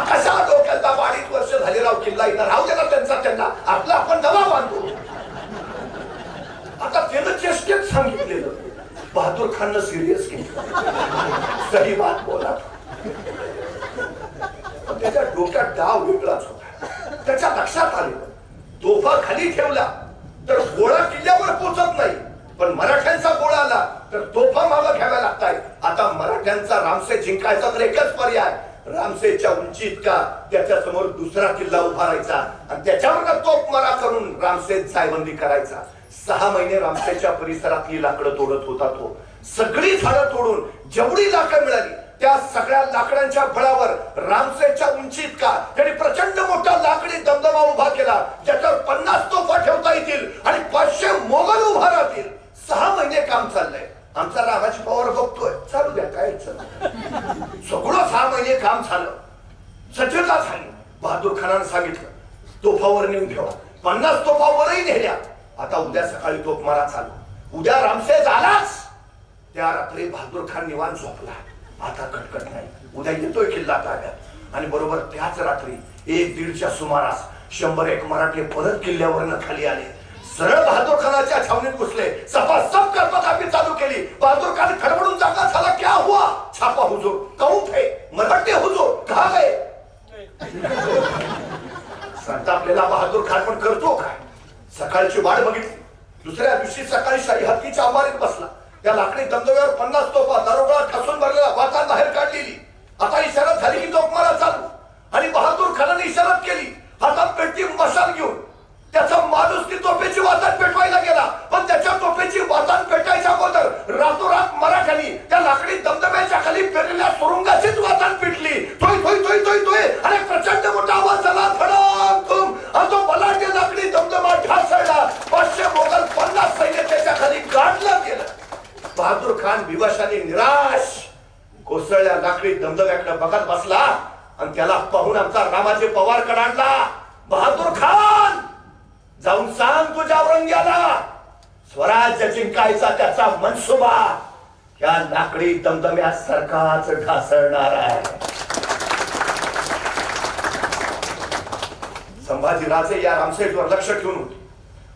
कशा डोक्याचा 22 वर्ष झाली राव किल्ला इथं राहू देणार त्यांना आपला आपण नवा बांधू. आता त्यानं चेष्टेत सांगितलेलं बहादूर खाननं सिरियस घेतलं. सही बात बोला. त्याच्या डोक्यात डाव वेगळाच होता. त्याच्या लक्षात आलं तोफा खाली ठेवला तर गोळा किल्ल्यावर पोचत नाही, पण मराठ्यांचा गोळा आला तर तोफा मागं घ्याव्या लागताय. आता मराठ्यांचा रामसेज जिंकायचा तर एकच पर्याय, रामसेजच्या उंचीत का त्याच्या समोर दुसरा किल्ला उभारायचा आणि त्याच्यावर तोफ मारा करून रामसेज जायबंदी करायचा. 6 महिने रामसेजच्या परिसरातली लाकडं तोडत होता तो. सगळी झाडं तोडून जेवढी लाकडं मिळाली त्या सगळ्या लाकडांच्या बळावर रामसेजच्या उंचीत का त्यांनी प्रचंड मोठा लाकडी दमदमा उभा केला, ज्याच्यावर 50 तोफा ठेवता येतील आणि 500 मोगल उभा राहतील. 6 महिने काम चाललंय. आमचा रामाची पॉवर बघतोय, चालू द्या काय सगळं. 6 महिने काम झालं, सज्जता झाली. बहादूर खानानं सांगितलं तोफावर नेऊन ठेवा. 50 तोफा वरही नेल्या. आता उद्या सकाळी तोफ मारा चालू. उद्या रामसेज आलाच. त्या रात्री बहादूर खान निवांत झोपला. आता कटकट नाही, उद्या येतोय किल्ला ताब्यात. आणि बरोबर त्याच रात्री 1-1:30च्या सुमारास 100-1 मराठे परत किल्ल्यावरनं खाली आले. सरळ बहादूर खानाच्या छावणीत घुसले. सपासप कर्मकापी चालू केली. बहादूर खान खडबडून जागा झाला. क्या हुआ? छापा हुजूर. कहूं थे मराठे हुजूर कहा गए? संतापलेला बहादूर खान पण करतो काय? सकाळची वाट बघितली. दुसऱ्या दिवशी सकाळी शाही हत्तीच्या अंबारीत बसला. त्या लाकडी दमदम्यावर 50 तोफा दारोगळा ठासून भरलेला वातान बाहेर काढलेली. आता इशारा झाली की तोफ मारा चालू. आणि बहादूर खानाने इशारात केली. हातात पेटती मशाल घेऊन त्याचा माणूस ती तोफेची वातान पेटवायला गेला, पण त्याच्या तोफेची वातान पेटायच्या अगोदर रातोरात मराठ्यांनी त्या लाकडी दमदम्याच्या खाली पेरलेल्या सुरुंगाचीच वातान पेटली. तोय तोय तोय तोय तोय आणि प्रचंड मोठा आवाज झाला. धडाम आणि तो बलाढ्य लाकडी दमदमा ढासळला. 500 मोगल 50 सैन्य त्याच्या खाली गाडलं गेलं. बहादूर खान विवशाने निराश कोसळल्या लाकडी दमदम्याकडे बघत बसला आणि त्याला पाहून आमचा रामाचे पवार कडाडला. बहादूर खान जाऊन सांग तुझ्या औरंग्याला स्वराज्य जिंकायचा त्याचा मनसुबा या लाकडी दमदम्यासारखाच ढासळणार आहे. संभाजीराजे या रामसेजवर लक्ष ठेवून होते.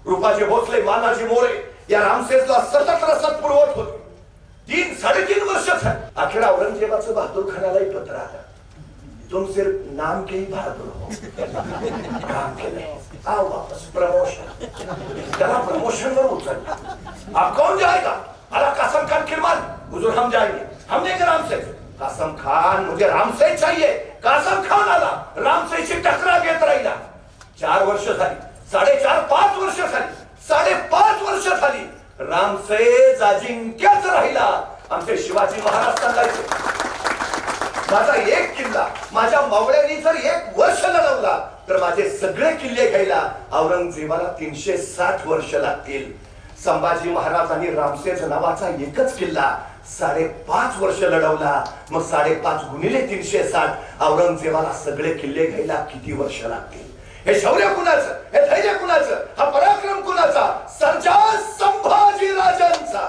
रूपाचे भोसले मानाजी मोरे या रामसेजला सतत रसद पुरवत होते. 3-3.5 वर्ष झाली. अखेर औरंगजेबाचं बहादूर खानालाही पत्र आलं. तुम सिर्फ नाम के ही बहादुर हो, काम के नहीं. आओ वापस प्रमोशन. त्याला प्रमोशन वर उचललं. आप कौन जाएगा? अला कासम खान किरमान. हुजूर हम जाएंगे. हम देंगे रामसेज. कासम खान मुझे रामसेज चाहिए. कासम खान आला. रामसेजची टकरा घेत राहिला. 4 वर्ष झाली. 4.5-5 वर्ष झाली. 5.5 वर्ष झाली. रामसेज अजिंक्यच राहिला. आमचे शिवाजी महाराज सांगायचे माझा एक किल्ला माझ्या मावळ्यांनी जर 1 वर्ष लढवला तर माझे सगळे किल्ले घ्यायला औरंगजेबाला 360 वर्ष लागतील. संभाजी महाराजांनी रामसेज नावाचा एकच किल्ला 5.5 वर्ष लढवला. मग 5.5 गुणिले 360 औरंगजेबाला सगळे किल्ले घ्यायला किती वर्ष लागतील? हे शौर्य कुणाचं? हे धैर्य कुणाचं? हा पराक्रम कुणाचा? सर्जा संभाजी राजांचा.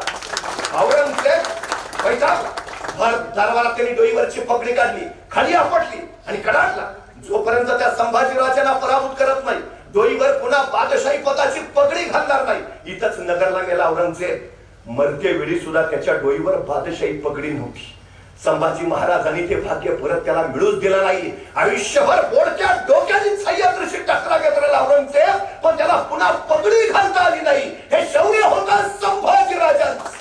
औरंगजेब वैतागला. भर दरबारात त्यांनी डोईवरची पगडी काढली, खाली आपटली आणि कडाडला. जोपर्यंत त्या संभाजी राजांना पराभूत करत नाही डोईवर पुन्हा बादशाही पदाची पगडी घालणार नाही. इथंच नगरला गेला औरंगजेब. मरते वेळी सुद्धा त्याच्या डोईवर बादशाही पगडी नव्हती. संभाजी महाराजांनी ते भाग्य परत त्याला मिळूच दिलं नाही. आयुष्यभर बोडक्या डोक्याने सह्याद्रीशी टकरा घेत राहिला औरंगजेब, पण त्याला पुन्हा पगडी घालता आली नाही. हे शौर्य होतं संभाजी राजांचं.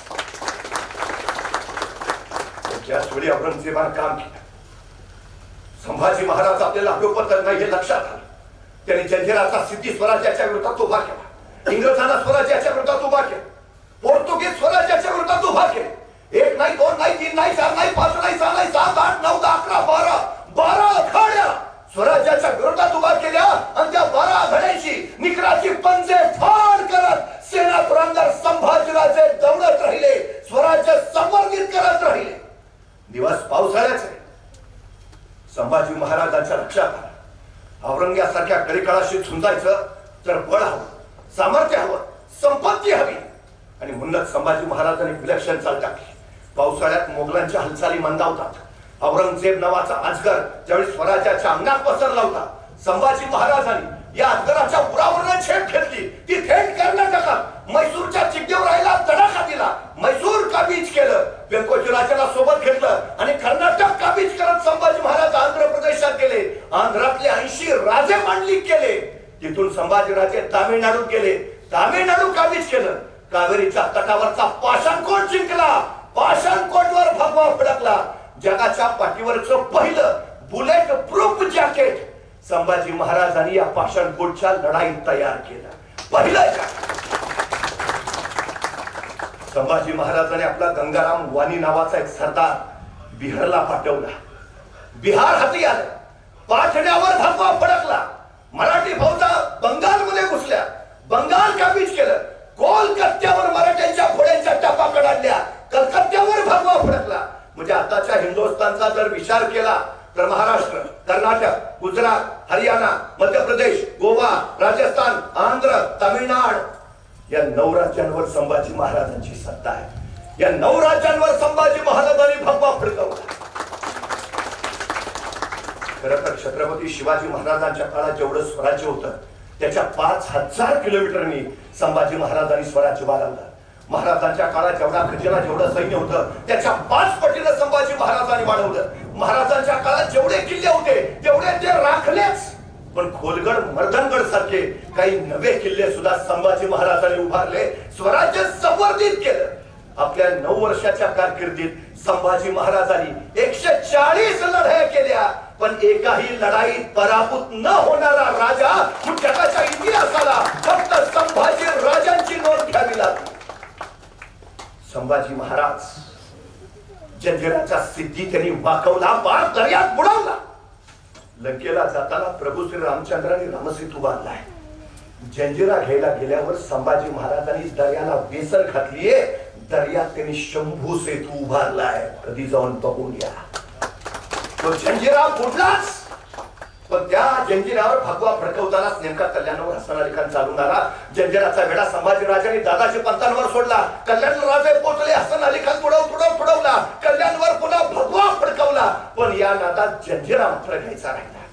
त्याच वेळी औरंगजेबानं काम केलं. संभाजी महाराज आपल्याला अडोपत नाही हे लक्षात आलं. त्याने जंजिराचा सिद्धी स्वराज्याच्या विरोधात उभा केला. इंग्रजांना स्वराज्याच्या विरोधात उभा केला. पोर्तुगीज स्वराज्याच्या विरोधात उभा केला. 1 नाही 2 नाही 3 नाही 4 नाही 5 नाही 6 नाही 7 8 9 10 11 12 आघाड्या स्वराज्याच्या विरोधात उभा केल्या आणि त्या 12 आघाड्यांची निकराची पंजे फाड करत सेना पुरंदर संभाजीराजे दौडत राहिले. स्वराज्य संवर्धित करत राहिले. दिवस पावसाळ्याचे. संभाजी महाराजांच्या लक्षात आलं औरंग्यासारख्या
कलिकाळाशी झुंजायचं तर बळ हवं, सामर्थ्य हवं, संपत्ती हवी. आणि म्हणूनच संभाजी महाराजांनी विलक्षण चाल टाकली. पावसाळ्यात मोगलांच्या हालचाली मंदावतात. औरंगजेब नावाचा अजगर ज्यावेळी स्वराज्याच्या अंगात पसरला होता, संभाजी महाराजांनी या अजगराच्या उरावरनं झेप घेतली. ती थेट कर्नाटकात मैसूरच्या चिड्डीवर राहिला तडाखा दिला. मैसूर काबीज केलं, व्यंकोजी राजाला सोबत घेतलं आणि कर्नाटक काबीज करत संभाजी महाराज आंध्र प्रदेशात गेले. आंध्रातले 80 राजे मांडलिक केले. तिथून संभाजी राजे तामिळनाडूत गेले, तामिळनाडू काबीज केलं. कावेरीच्या तटावरचा पाषाणकोट जिंकला. पाषाणकोटवर भगवा फडकला. जगाच्या पाठीवरचं पहिलं बुलेट प्रूफ जॅकेट संभाजी महाराजांनी या पाषाणकोटच्या लढाईत तयार केलं. पहिलं जॅकेट. संभाजी महाराजांनी आपला गंगाराम वाणी नावाचा एक सरदार बिहारला पाठवला. बिहार हाती आलं. पाठण्यावर भगवा फडकला. मराठी फौजा बंगालमध्ये घुसल्या. बंगाल काबीज केलं. कोलकात्यावर मराठ्यांच्या घोड्यांच्या टपा कडाडल्या. कलकत्त्यावर भगवा फडकला. म्हणजे आताच्या हिंदुस्थानचा जर विचार केला तर महाराष्ट्र, कर्नाटक, गुजरात, हरियाणा, मध्य प्रदेश, गोवा, राजस्थान, आंध्र, तामिळनाड या 9 राज्यांवर संभाजी महाराजांची सत्ता आहे. या 9 राज्यांवर संभाजी महाराजांनी भगवा फडकवला. खरं तर छत्रपती शिवाजी महाराजांच्या काळात जेवढं स्वराज्य होतं त्याच्या 5000 किलोमीटरनी संभाजी महाराजांनी स्वराज्य वाढवलं. महाराजांच्या काळात जेवढा खजिना, जेवढं सैन्य होतं त्याच्या 5 पटीनं संभाजी महाराजांनी वाढवलं. महाराजांच्या काळात जेवढे किल्ले होते तेवढे ते राखलेच, पण खोलगड, मर्दनगड सारखे काही नवे किल्ले सुद्धा संभाजी महाराजांनी उभारले. स्वराज्य संवर्धित केलं. आपल्या 9 वर्षाच्या कारकिर्दीत संभाजी महाराजांनी 140 लढाया केल्या, पण एकाही लढाईत पराभूत न होणारा राजा जगाच्या इतिहासाला फक्त संभाजी राजांची नोंद घ्यावी लागली. संभाजी महाराज जंजिराच्या सिद्धी त्यांनी वाकवला, पार दर्यात बुडवला. लंकेला जाताना प्रभू श्री रामचंद्रांनी रामसेतू बांधलाय. जंजिरा घ्यायला गेल्यावर संभाजी महाराजांनी दर्याला वेसर घातलीये. दर्यात त्यांनी शंभू सेतू उभारलाय. कधी जाऊन बघून घ्या. तो जंजिरा बुडलाच, पण त्या जंजिरावर भगवा फडकवतानाच नेमका कल्याणवर हसन अली खान चालून आला. जंजिराचा वेढा संभाजी राजांनी दादाजी पंतांवर सोडला. कल्याण राजे पोचले. हसन अली खान तुडवला. कल्याणवर पुन्हा भगवा फडकवला, पण या नादात जंजिरा मात्र घ्यायचा राहिला.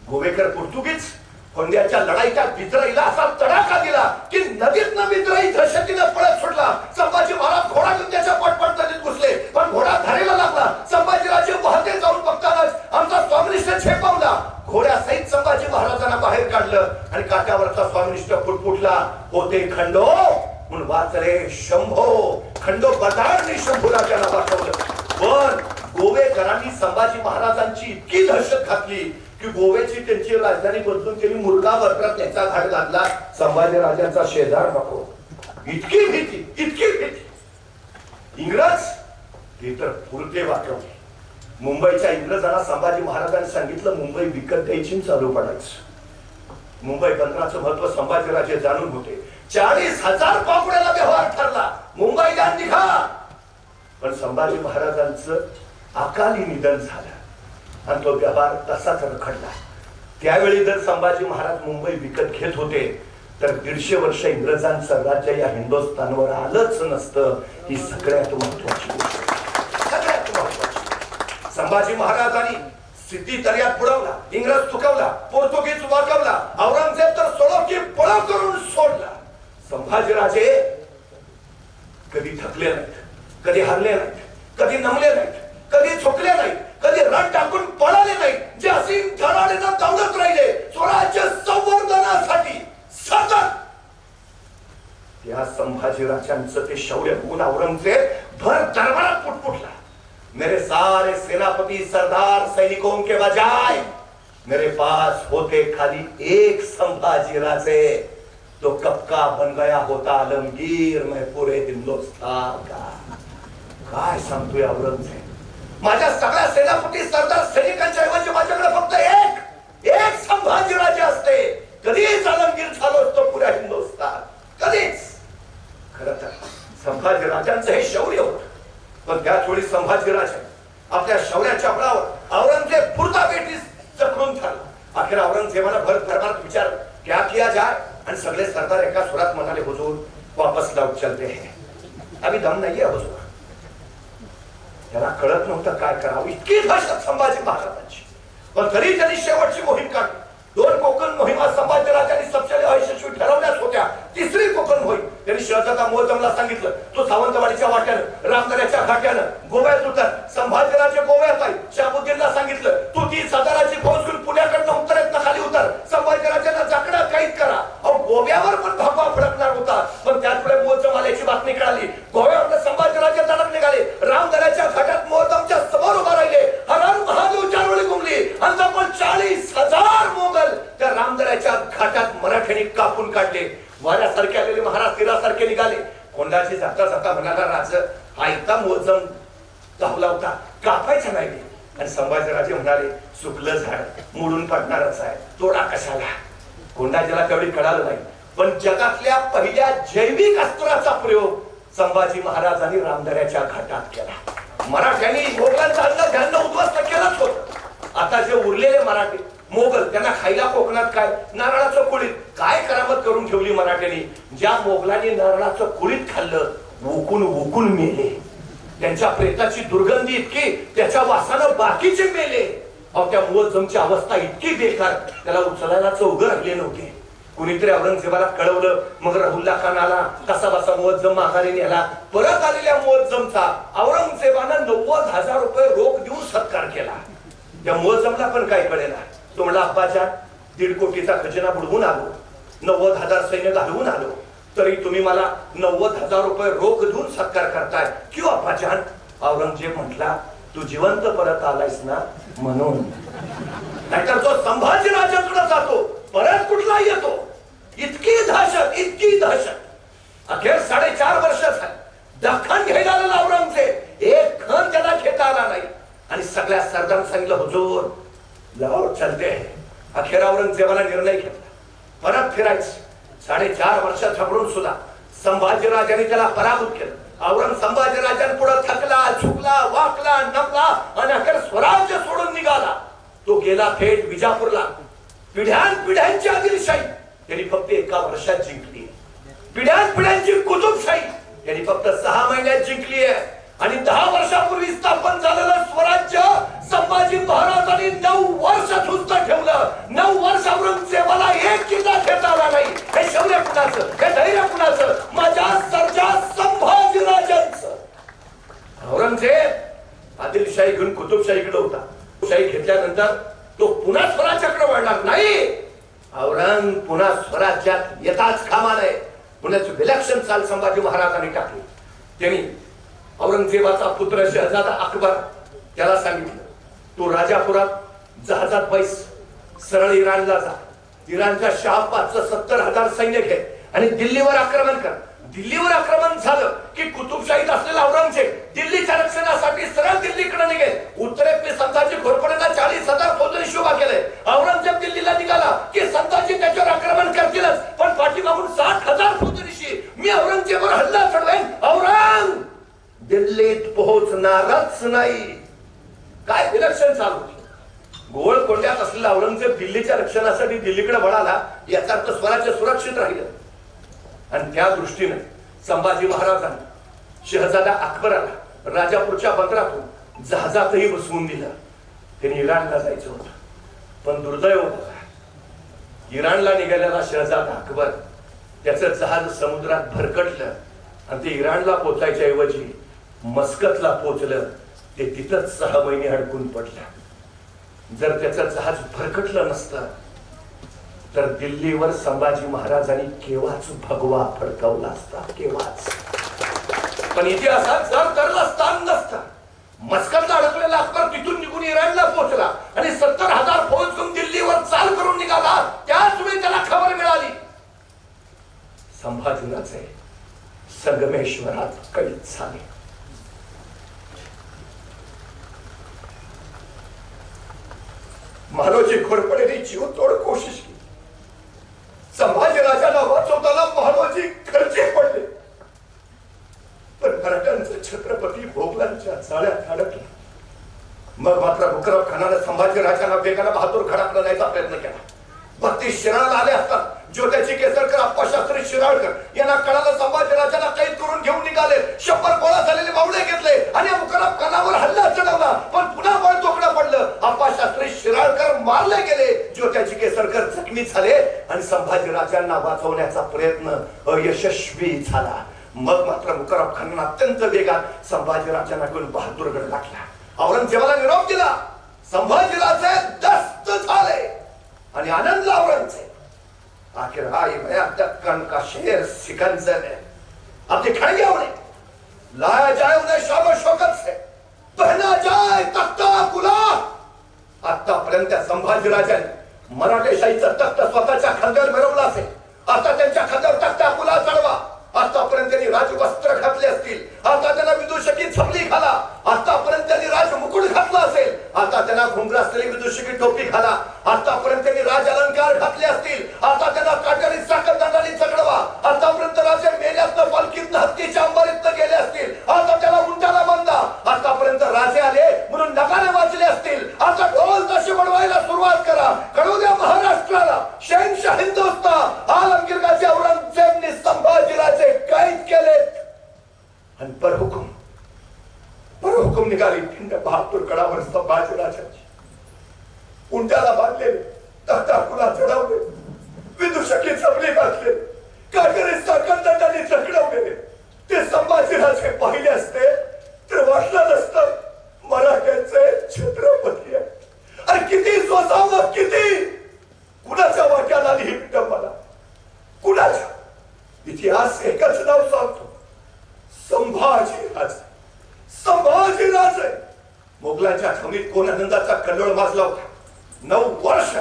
गोवेकर पोर्तुगीज कोंड्याच्या लढाईच्या विद्राईला असा तडाखा दिला की नदीतनं विद्राई दहशतीनं पळत सुटला. संभाजी महाराज घोडा घेऊन त्याच्या पटपट नदीत घुसले, पण घोडा धारेला लागला. संभाजीराजे वाहते जाऊन बघतानाच आमचा स्वामिनिष्ठ झेपावला. घोड्यासहित संभाजी महाराजांना बाहेर काढलं आणि काट्यावरचा स्वामिनिष्ठ फुटफुटला. होते खंडो म्हणून वाचले शंभो. खंडो बदाडनी शंभू राजाला वाचवलं. पण गोवेकरांनी संभाजी महाराजांची इतकी दहशत घातली की गोव्याची त्यांची राजधानी बदलून त्यांनी मुरगावरला त्याचा घाट घातला. संभाजी राजांचा शेजार नको. इतकी भीती. इंग्रज हे तर पुरते वाकवले. मुंबईच्या इंग्रजांना संभाजी महाराजांनी सांगितलं मुंबई विकत द्यायची, चालू पडायचं. मुंबई बंदराचं महत्व संभाजीराजे जाणून होते. 40,000 पापड्याला व्यवहार ठरला. मुंबईला निघा. पण संभाजी महाराजांचं अकाली निधन झालं आणि तो व्यवहार तसाच रखडला. त्यावेळी जर संभाजी महाराज मुंबई विकत घेत होते तर 150 वर्ष इंग्रजांचं राज्य या हिंदुस्थानवर आलंच नसतं. ही सगळ्यात महत्वाची गोष्ट. संभाजी महाराजांनी सिद्धी दर्यात बुडवला. इंग्रज चुकवला. पोर्तुगीज वाकवला. औरंगजेब तर सोडो की पळो करून सोडला. संभाजीराजे कधी थकले नाहीत, कधी हरले नाहीत, कधी नमले नाहीत, कधी झुकले नाहीत, कधी रण टाकून पळाले नाहीत. जे असीम धडाडीनं दौडत राहिले स्वराज्य संवर्धनासाठी सतत. त्या संभाजीराजांचं ते शौर्य बघून औरंगजेब भर दरबारात फुटफुटला. मेरे सारे सेनापति सरदार सैनिकों के बजाय मेरे पास होते खाली एक संभाजी राजे. तो कब का बन गया होता आलमगीर मैं पूरे हिंदुस्तान का. काय सांगतोय औरंगजेब. माझ्या सगळ्या सेनापती सरदार सैनिकांच्या ऐवजी माझ्याकडे फक्त एक संभाजीराजे असते. कधीच आलमगीर झालो असतो पुऱ्या हिंदुस्तान. कधीच. खरं तर संभाजीराजांचं हे शौर्य होतं. पण त्याच वेळी संभाजीराजे आपल्या शौर्याच्या बळावर औरंगजेब पुरता बेटीस जखडून ठरला. अखेर औरंगजेबानं भर दरबारात विचार क्या किया जाए आणि सगळे सरदार एका सुरात म्हणाले हुजूर वापस लौट चलते हैं अभी दम नाही आहे हुजूर. त्याला कळत नव्हतं काय करावं, इतकी दहशत संभाजी महाराजांची. पण तरी त्यांनी शेवटची मोहीम काढली. 2 कोकण मोहिमा संभाजीराजांनी सबसे यशस्वी ठरवल्याच होत्या. तिसरी कोकण मोहीम त्यांनी शहजादा मोहजमला सांगितलं तो सावंतवाडीच्या वाट्यानं रामदऱ्याच्या घाट्यानं गोव्यात उतर. संभाजीराजे गोव्यात आहे. शहाबुद्दीनला सांगितलं तू 30,000ची फौज घेऊन पुण्याकडनं उत्तरेतनं खाली उतर. संभाजीराजांना जाकडा कैद करा. अहो गोव्यावर पण भगवा फडकणार होता. पण त्याच वेळेस मोहजम आल्याची बातमी कळाली. गोव्यावर संभाजीराजे तडक निघाले. रामदऱ्याच्या घाटात मोहजमच्या समोर उभा राहिले. हर हर महादेव चारोळी घुमली आणि तब्बल 40,000 मोगल त्या रामदऱ्याच्या घाटात मराठ्यांनी कापून काढले. वाऱ्यासारखे आलेले महाराज तीरासारखे निघाले. कोंडाची जाता जाता म्हणाला राज आयता मोहजम धावला होता कापायचा नाही. आणि संभाजीराजे म्हणाले सुकलं झाड मोडून पडणारच आहे तोडा कशाला. कोंडाजीला तेवढी कळालं नाही. पण जगातल्या पहिल्या जैविक अस्त्राचा प्रयोग संभाजी महाराजांनी रामदऱ्याच्या घाटात केला. मराठ्यांनी मोगलांचं अन्न धान्य उद्ध्वस्त केलंच होतं. आता जे उरलेले मराठी मोगल त्यांना खायला कोकणात काय नारळाचं कुळीत काय करामत करून ठेवली मराठ्यांनी. ज्या मोगलांनी नारळाचं कुळीत खाल्लं वोकून वोकून मेले. त्यांच्या प्रेताची दुर्गंधी इतकी त्याच्या वासानं बाकीचे मेले. अहो त्या मोहजमची अवस्था इतकी बेकार त्याला उचलायला चौघं राहिले नव्हते. कुणीतरी औरंगजेबाला कळवलं. मग राहुल्ला खान आला. कसा बसा मोहजम माघारी नेला. परत आलेल्या मोहजमचा औरंगजेबानं 90,000 रुपये रोख देऊन सत्कार केला. त्या मोहजमला पण काय कळेना. तो म्हणला अब्बाजान 1.5 कोटीचा खजिना बुडवून आलो 90,000 सैन्य घालवून आलो तरी तुम्ही मला 90,000 रुपये रोख देऊन सत्कार करताय क्यों अब्बाजान. औरंगजेब म्हटला तू जिवंत परत आलायस ना म्हणून. नाहीतर तो संभाजीराजांकडे जातो परत कुठला येतो. इतकी दहशत. अखेर 4.5 वर्ष झाली. दख्खन घ्यायला आलेला औरंगजेब एक खण त्याला घेता आला नाही. आणि सगळ्या सरदारांना सांगितलं हुजूर लाहोर चलते हैं. अखेर औरंगजेबाला निर्णय घेतला परत फिरायचं. 4.5 वर्ष झगडून सुद्धा संभाजीराजांनी त्याला पराभूत केलं. संभाजीराजांपुढे थकला झुकला वाकला नमला आणि अखेर स्वराज्य सोडून निघाला. तो गेला थेट विजापूरला. पिढ्यानपिढ्यांची आदिलशाही त्यांनी फक्त 1 वर्षात जिंकली. पिढ्यानपिढ्यांची कुतुबशाही त्यांनी फक्त 6 महिन्यात जिंकली आहे. आणि 10 वर्षापूर्वी स्थापन झालेलं स्वराज्य संभाजी महाराजांनी 9 वर्ष धुस्त ठेवलं. 9 वर्ष औरंगजेबाला एक किल्ला घेता आला नाही. हे शौर्य कुणाचं हे धैर्य कुणाचं. माझ्या सर्जा संभाजीराजांचं. औरंगजेब आदिलशाही घेऊन कुतुबशाहीकडे होता. शाही घेतल्यानंतर तो पुन्हा स्वराज्याकडे वळणार नाही. औरंग पुन्हा स्वराज्यात येताच कामा नये. पुण्याची विलक्षण चाल संभाजी महाराजांनी टाकली. त्यांनी औरंगजेबाचा पुत्र शहजादा अकबर त्याला सांगितलं तू राजापुरात जहाजात बैस सरळ इराणला जा. इराणच्या शहापाचं 70,000 सैन्य घे आणि दिल्लीवर आक्रमण कर. दिल्लीवर आक्रमण झालं की कुतुबशाहीत असलेला औरंगजेब दिल्लीच्या रक्षणासाठी सरळ दिल्लीकडे निघेल. उत्तरेतले संताजी घोरपडेला 40,000 फौजदारी उभा केले. औरंगजेब दिल्लीला निघाला की संताजी त्याच्यावर आक्रमण करतीलच पण पाठीमागून 60,000 फौजदारीशी मी औरंगजेबावर हल्ला चढवेन. औरंग दिल्लीत पोहोचणारच नाही. काय विलक्षण चालू. गोळ कोंड्यात असलेला औरंगजेब दिल्लीच्या रक्षणासाठी दिल्लीकडे वळाला याचा अर्थ स्वराज्य सुरक्षित राहिलं. आणि त्या दृष्टीने संभाजी महाराजांनी शहजादा अकबराला राजापूरच्या बंदरातून जहाजातही बसवून दिलं. त्यांनी इराणला जायचं होतं पण दुर्दैव होतं. इराणला निघालेला शहजादा अकबर त्याचं जहाज समुद्रात भरकटलं आणि ते इराणला पोचायच्या ऐवजी मस्कतला पोचलं. ते तिथंच 6 महिने अडकून पडलं. जर त्याचं जहाज भरकटलं नसतं तर दिल्लीवर संभाजी महाराजांनी केव्हाच भगवा फडकवला असता केव्हाच. पण इतिहासात जर तरलं स्थान नसतं. मस्कतला अडकलेला अकबर तिथून निघून इराणला पोहोचला आणि 70,000 फौज घेऊन दिल्लीवर चाल करून निघाला. त्याच वेळी त्याला खबर मिळाली संभाजीराजे संगमेश्वरात कैद झाले. महाराजी घोरपडेने जीवतोड कोशिश केली. संभाजीराजाला वाचवताना महाराजी खर्चे पडले पण मराठ्यांचा छत्रपती भोगलांच्या जाळ्यात अडकला. मग मात्र मुकरब खानाने संभाजी राजांना वेगाने बहादूर खडा करण्याचा प्रयत्न केला. भक्ती शिराळला आले असतात ज्योत्याची केसरकर, आप्पाशास्त्री शिराळकर यांना कळालं संभाजी राजांना कैद करून घेऊन निघाले. शंभर गोळा झालेले मावळे घेतले आणि मुकरब खानावर हल्ला चढवला. पण पुन्हा बळ तोकडं पडलं. आप्पाशास्त्री शिराळकर मारले गेले. ज्योत्याची केसरकर जखमी झाले आणि संभाजी राजांना वाचवण्याचा प्रयत्न अयशस्वी झाला. मग मात्र मुकरब खानानं अत्यंत वेगात संभाजी राजांना घेऊन बहादूरगड गाठला. औरंगजेबाला निरोप दिला. संभाजीराजे दस्त झाले आणि आनंद औरंगजेब. आखिर आई मैं दक्कन का शेर सिकंदर है, अब दिखाएंगे उन्हें, लाया जाए उन्हें शान शौकत से, पहना जाए तख्ता गुलाब. आतापर्यंत संभाजी राजांनी मराठेशाहीचं तख्त स्वतःच्या खांद्यावर मिरवलं असेल. आता त्यांच्या खांद्यावर तख्ता गुलाब चढवा. आतापर्यंत त्यांनी राजवस्त्र घातले असतील. आता त्यांना विदूषकी छपली घाला. आतापर्यंत त्यांनी राजमुकुट घातला असेल. आता त्यांना घुंगरा असलेली विदूषकी टोपी घाला. आतापर्यंत त्यांनी राज अलंकार घातले असतील. आता त्यांना काटेरी साखरदंडाने चढवा. आतापर्यंत राजे मेल्यातनं पालखीतनं हत्तीच्या अंबारीतनं गेले असतील. आता त्याला उंटाला बांधा. आतापर्यंत राजे आले म्हणून नगारे वाजले असतील. आता ढोल ताशे बनवायला सुरुवात करा. कळू द्या महाराष्ट्राला शहनशाह हिंदुस्तान आलमगीर गाजी औरंगजेबने संभाजीराजे कैद केले आणि परहुकुम निघाली. खिंड बहादूर गडावर संभाजीराजांची उंटाला बांधलेले, तख्ताकुला चढवले, विदूषकी चपली घातले, काटेरी साखरदंडाने चढवलेले ते संभाजीराजे पाहिले असते तर वाटलं नसतं मराठ्यांचे छत्रपती आहे. अरे किती सोसावं, किती कुणाच्या वाट्याला आली ही विटंबना, कुणाच्या. इतिहास एकच नाव सांगतो, संभाजीराजे. संभाजीराजे. मोगलांच्या छावणीत कोण आनंदाचा कल्लोळ माजला होता. 9 वर्ष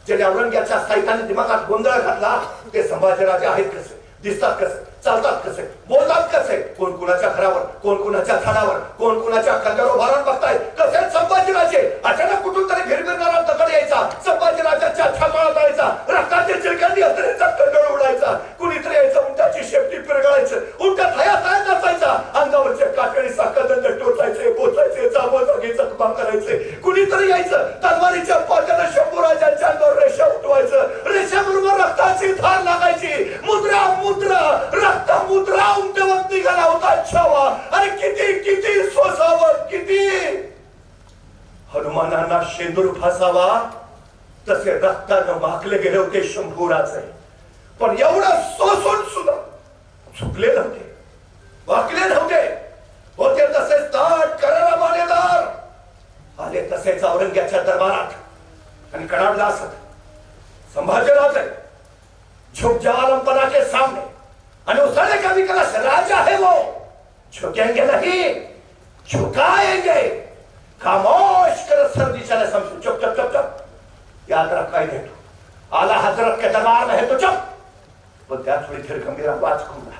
ज्याने औरंग्याच्या साहित्याने दिमागात गोंधळ घातला. ते संभाजीराजे आहेत कसे, दिसतात कसे, चालतात कसे, बोलतात कसे, कोण कुणाच्या घरावर, कोण कुणाच्या झाडावर, कोण कुणाच्या खांद्यावर उभारून बघताय कसे संभाजीराजे. अचानक कुठून तरी भिरभिरणारा दगड यायचा. संभाजीराजांच्या छाताळात आणायचा. रक्ताचे चिरकांनी हत्तीचा कल्लोळ उडायचा. कुणीतरी यायचं, उंटाची शेपटी पिरगळायचं. उंटा थया नाचायचा. अंगावरचे काटेरी साखरदंड टोचायचे, बोचायचे, जागोजागी जखमा करायचे. कुणीतरी यायचं, तलवारीच्या पाट्यानं शंभूराजांच्या अंगावर रेषा उठवायचं. रेषेबरोबर रक्ताची धार लागायची. मुद्रा मुद्रा रक्त मुद्रा उमटवत निघाला होता छावा. अरे किती किती सोसावं, किती. हनुमानांना शेंदूर फासावा तसे रक्तानं माखले गेले होते शंभूराजे. पण एवढं सोसून सुद्धा झुकले नव्हते, वाकले नव्हते. होते तसेच ताट करारा मानेदार. आले तसेच औरंग्याच्या दरबारात आणि कणाडला असत संभाजीराजे झुक जाओ आलमपना के सामने आणि उसने कभी कहा राजा है वो, झुकेंगे नहीं, झुकाएंगे. खामोश कर सर्दी चले समझो. चुप चुप चुप चुप. याद रखा ही तो आला हजरत के दरबार में है तो चुप. वो त्या थोड़ी देर गंभीर आवाज कहूंगा,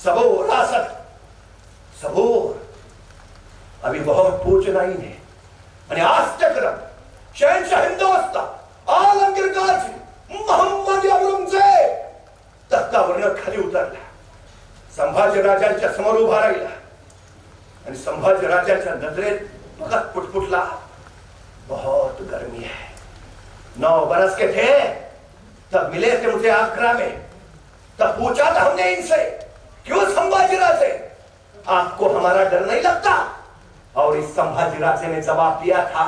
सबूर आसद, सबूर. अभी बहुत पूछना ही है आणि आज तक शहनशाह हिंदुस्तान आलमगीर गाजी मोहम्मद औरंगजेब तख्तावरनं खाली उतरला. संभाजीराजांच्या समोर उभा राहिला आणि संभाजीराजांच्या नजरेत बघत पुटपुटला, बहुत गर्मी है. 9 बरस के थे तब मिले थे मुझे आगरा में. तब पूछा था हमने इनसे, क्यों संभाजीराजे आपको हमारा डर नहीं लगता. और इस संभाजीराजे ने जवाब दिया था,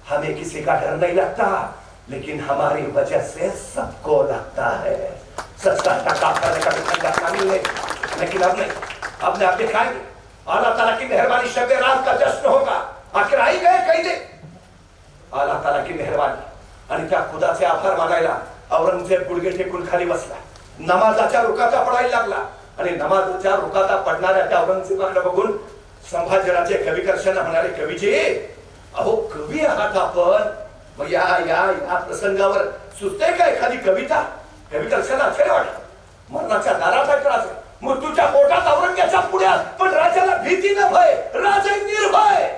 हमें किसी का डर नहीं लगता, लेकिन हमारी वजह से सबको लगता है. सच का टका करने का भी नहीं है, लेकिन अब नहीं. अब आप दिखाएंगे अल्लाह ताला की मेहरबानी. शब रात का जश्न होगा. आखिर आई गए कहीं दे. अल्लाह ताला की मेहरबानी आणि त्या खुदाचे आभार मानायला औरंगजेब गुडघे टेकून खाली बसला. नमाजाच्या रुकाता पडायला लागला आणि नमाजाच्या रुकाता पडणाऱ्या त्या औरंगजेबाकडे बघून संभाजीराजे कविकर्षाने म्हणाले, कवीजी अहो कवी आहात आपण, मग या प्रसंगावर सुचते का एखादी कविता. कविकर्षाने आश्चर्य वाटलं. मरणाच्या दारात आहे, मृत्यूच्या पोटात औरंग्याच्या पुढ्यात, पण राजाला भीती न भय, राजे निर्भय.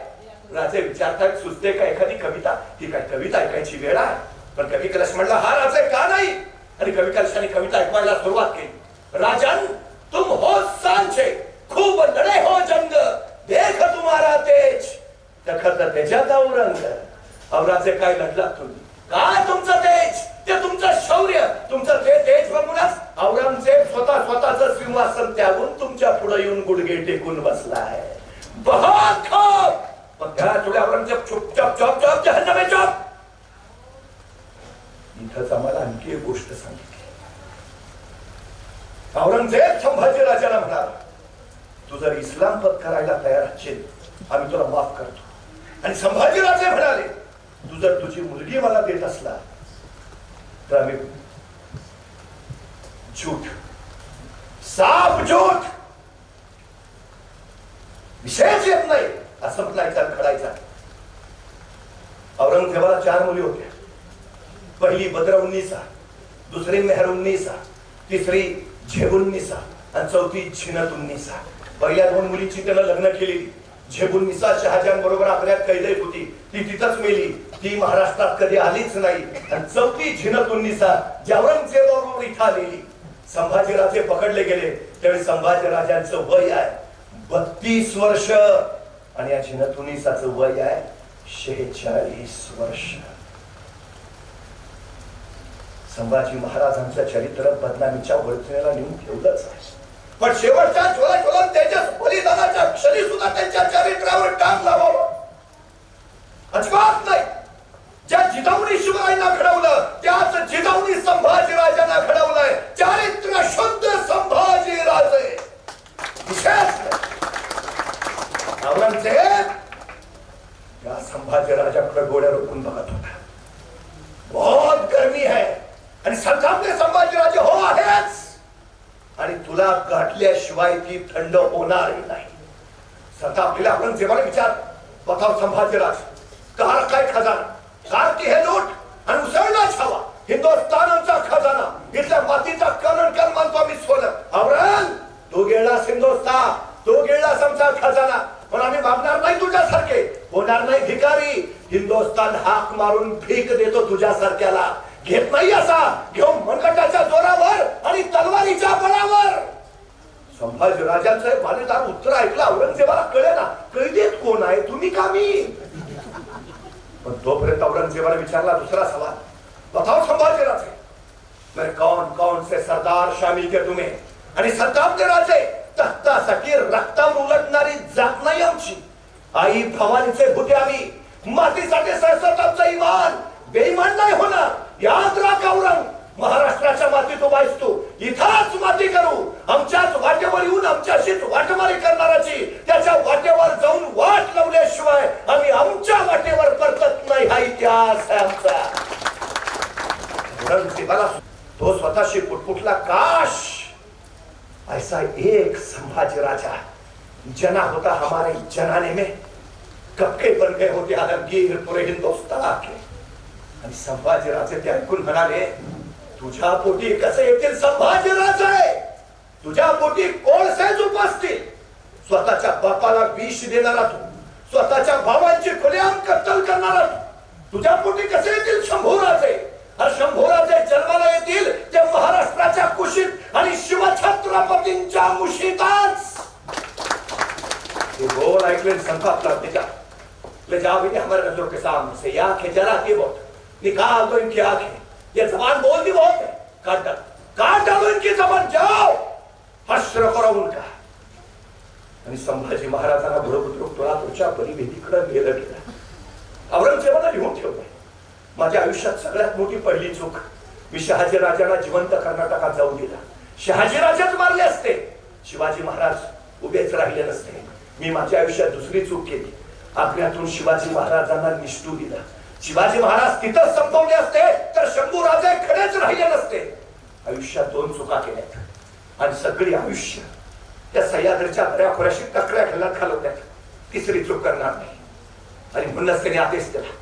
राजे विचारतायत सुचते का एखादी कविता. ही काय कविता ऐकायची वेळ आहे. पण कविकलश म्हणला, हा राजे का नाही. आणि कविकलशाने कविता ऐकवायला सुरुवात केली. राजन तुम हो सांचे, खूप लढे हो जंग, देख तुम्हारा तेज, तखत त्याच्यात औरंग.
औराचे काय लढलात तुम्ही? काय तुमचं तेज, ते तुमचं शौर्य, तुमचं ते तेज बघूनच औरंगजेब स्वतःच सिंहासन त्यागून तुमच्या पुढे येऊन गुडघे टेकून बसलाय. बहुत खूप. पण त्या तुला औरंगजेब चुपचाप चॉप चॉप जहन्नमे चॉप. इथंच आम्हाला आणखी एक गोष्ट सांगितली. औरंगजेब संभाजी राजाला म्हणाला, तू जर इस्लाम पत्करायला तयार असशील आम्ही तुला माफ करतो. आणि संभाजी राजे म्हणाले, तू जर तुझी मुलगी मला देत असला तर आम्ही झूठ, साफ झूठ, विशेष येत नाही असं म्हणायचा घडायचा. औरंगजेबाला 4 मुली होत्या. पहिली बद्रउन्निसा, दुसरी मेहरुन्निसा, तिसरी झेबुन्निसा आणि चौथी झिनतुन्निसा. पहिल्या 2 मुलींची त्यानं लग्न केली. झेबुन्निसा शहाजहान बरोबर आग्र्यात कैदेत होती, ती तिथंच मेली, ती महाराष्ट्रात कधी आलीच नाही. आणि चौथी झिनतुन्निसा जी औरंगजेबाबरोबर इथं आलेली. संभाजीराजे पकडले गेले त्यावेळी संभाजीराजांचं वय आहे 32 वर्ष आणि या झिनतुन्निसाचं वय आहे 46 वर्ष. संभाजी महाराजांचं चरित्र बदनामीच्या वळचणीला नेऊन ठेवलंच आहे. पण शेवटच्या ज्वलज्वलन तेजस बलिदानाच्या क्षणी सुद्धा त्यांच्या चरित्रावर टांग लावावं अजिबात नाही. ज्या जिजाऊनी शिवरायांना घडवलं त्याच जिजाऊनी संभाजी राजांना घडवलंय. चारित्र्य शुद्ध संभाजी राजे. विशेष औरंगजेब या संभाजी राजाकडे डोळ्या रोखून बघत होता. बहुत गर्मी है आणि संतापले संभाजी राजे हो आहेच आणि तुला गाठल्याशिवाय ती थंड होणारही नाही. संतापलेल्या औरंगजेबाने विचार, बताव संभाजीराज, कार काय खजाना, कार की हे लूट आणि उसळला छावा हिंदुस्थानचा खजाना, इथल्या मातीचा कण मानतो आम्ही सोनं. औरंग तू गेलास हिंदुस्थान, तू गेलास आमचा खजाना, पण आम्ही मागणार नाही तुझ्यासारखे, होणार नाही भिकारी. हिंदुस्थान हाक मारून भीक देतो तुझ्यासारख्याला, घेत नाही असा, घेऊन मनगटाच्या जोरावर आणि तलवारीच्या बळावर. संभाजी राजांचं मालेदार उत्तर ऐकलं औरंगजेबाला कळे ना, कैदेत कोण आहे, तुम्ही का मी? पण तोपर्यंत औरंगजेबाने विचारला दुसरा सवाल, बताओ संभाजी राजे, मेरे कौन कौन से सरदार शामिल थे तुम्हें? आणि संतापले राजे, तख्तासाठी रक्तावर उलटणारी जात नाही आमची. आई भवानीचे भूते आम्ही, मातीसाठी सरसत आमचं इमान, बेईमान नाही होणार. याद राख औरंग, महाराष्ट्राच्या मातीत उभा आहेस तू, इथंच माती करू. आमच्याच वाटेवर येऊन आमच्याशीच वाटमारी करणाराची त्याच्या वाटेवर जाऊन वाट लावल्याशिवाय आम्ही आमच्या वाटेवर परतत नाही, हा इतिहास आहे आमचा. औरंगजेबाला तो स्वतःशी पुटपुटला, काश ऐसा एक संभाजी राजा जना होता हमारे जनाने में, कब के बन गए होते आलमगीर पूरे हिंदुस्तान के. आणि संभाजी राजे ते ऐकून म्हणाले, तुझ्या पोटी कसे येतील संभाजी राजे? तुझ्या पोटी कोळसेच उपसतील. स्वतःच्या बापाला विष देणारा तू, स्वतःच्या भावांची खुलेआम कत्तल करणारा तू, तुझ्या पोटी कसे येतील शंभूराजे? शंभूराजे जन्माला येतील ते महाराष्ट्राच्या कुशीत आणि शिवछत्रपतींच्या मुशीतच. ते बोल ऐकले संतापला तिचा, ले जाओ बेटे हमारे नजरों के सामने से, ये आंखें जलाती बहुत, निकाल दो इनकी आंखें, ये जबान बोलती बहुत है, काट डालो इनकी जबान, जाओ हश्र करो उनका. आणि संभाजी महाराजांना बरोबर तुला तुझ्या परिभेदीकडे नेलं गेलं. औरंगजेबाला लिहून ठेवलंय, माझ्या आयुष्यात सगळ्यात मोठी पहिली चूक, मी शहाजी राजांना जिवंत कर्नाटकात जाऊ दिला. शहाजी राजाच मारले असते, शिवाजी महाराज उभेच राहिले नसते. मी माझ्या आयुष्यात दुसरी चूक केली, आग्र्यातून शिवाजी महाराजांना निष्ठू दिला. शिवाजी महाराज तिथंच संपवले असते तर शंभू राजे खडेच राहिले नसते. आयुष्यात 2 चुका केल्यात आणि सगळी आयुष्य त्या सह्याद्रीच्या दऱ्याखोऱ्याशी टकऱ्या घालवल्यात. तिसरी चूक करणार नाही. आणि म्हणूनच त्याने आदेश दिला,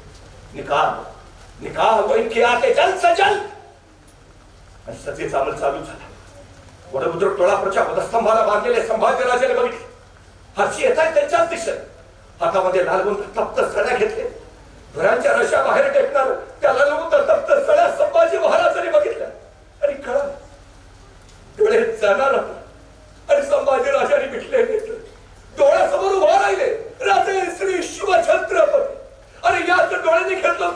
निकाल इनकी आते जल्द से जल्द. आणि सजेचा अमल चालू झाला. वडबुद्रुक टोळापूरच्या वधस्तंभाला बांधलेले संभाजी राजाने बघितले, हरशी येत आहे त्यांच्याच दिशेने. हातामध्ये लालबुंद तप्त सळ्या घेतले, घरांच्या रशा बाहेर टेकणार त्या लालबुंद तप्त सळ्या संभाजी महाराजांनी बघितल्या आणि कळलं डोळे जाणार आणि संभाजी राजांनी मिटले. डोळ्यासमोर उभा राहिले राजे श्री शिवछत्रपती. आणि याच डोळ्यांनी घेतलं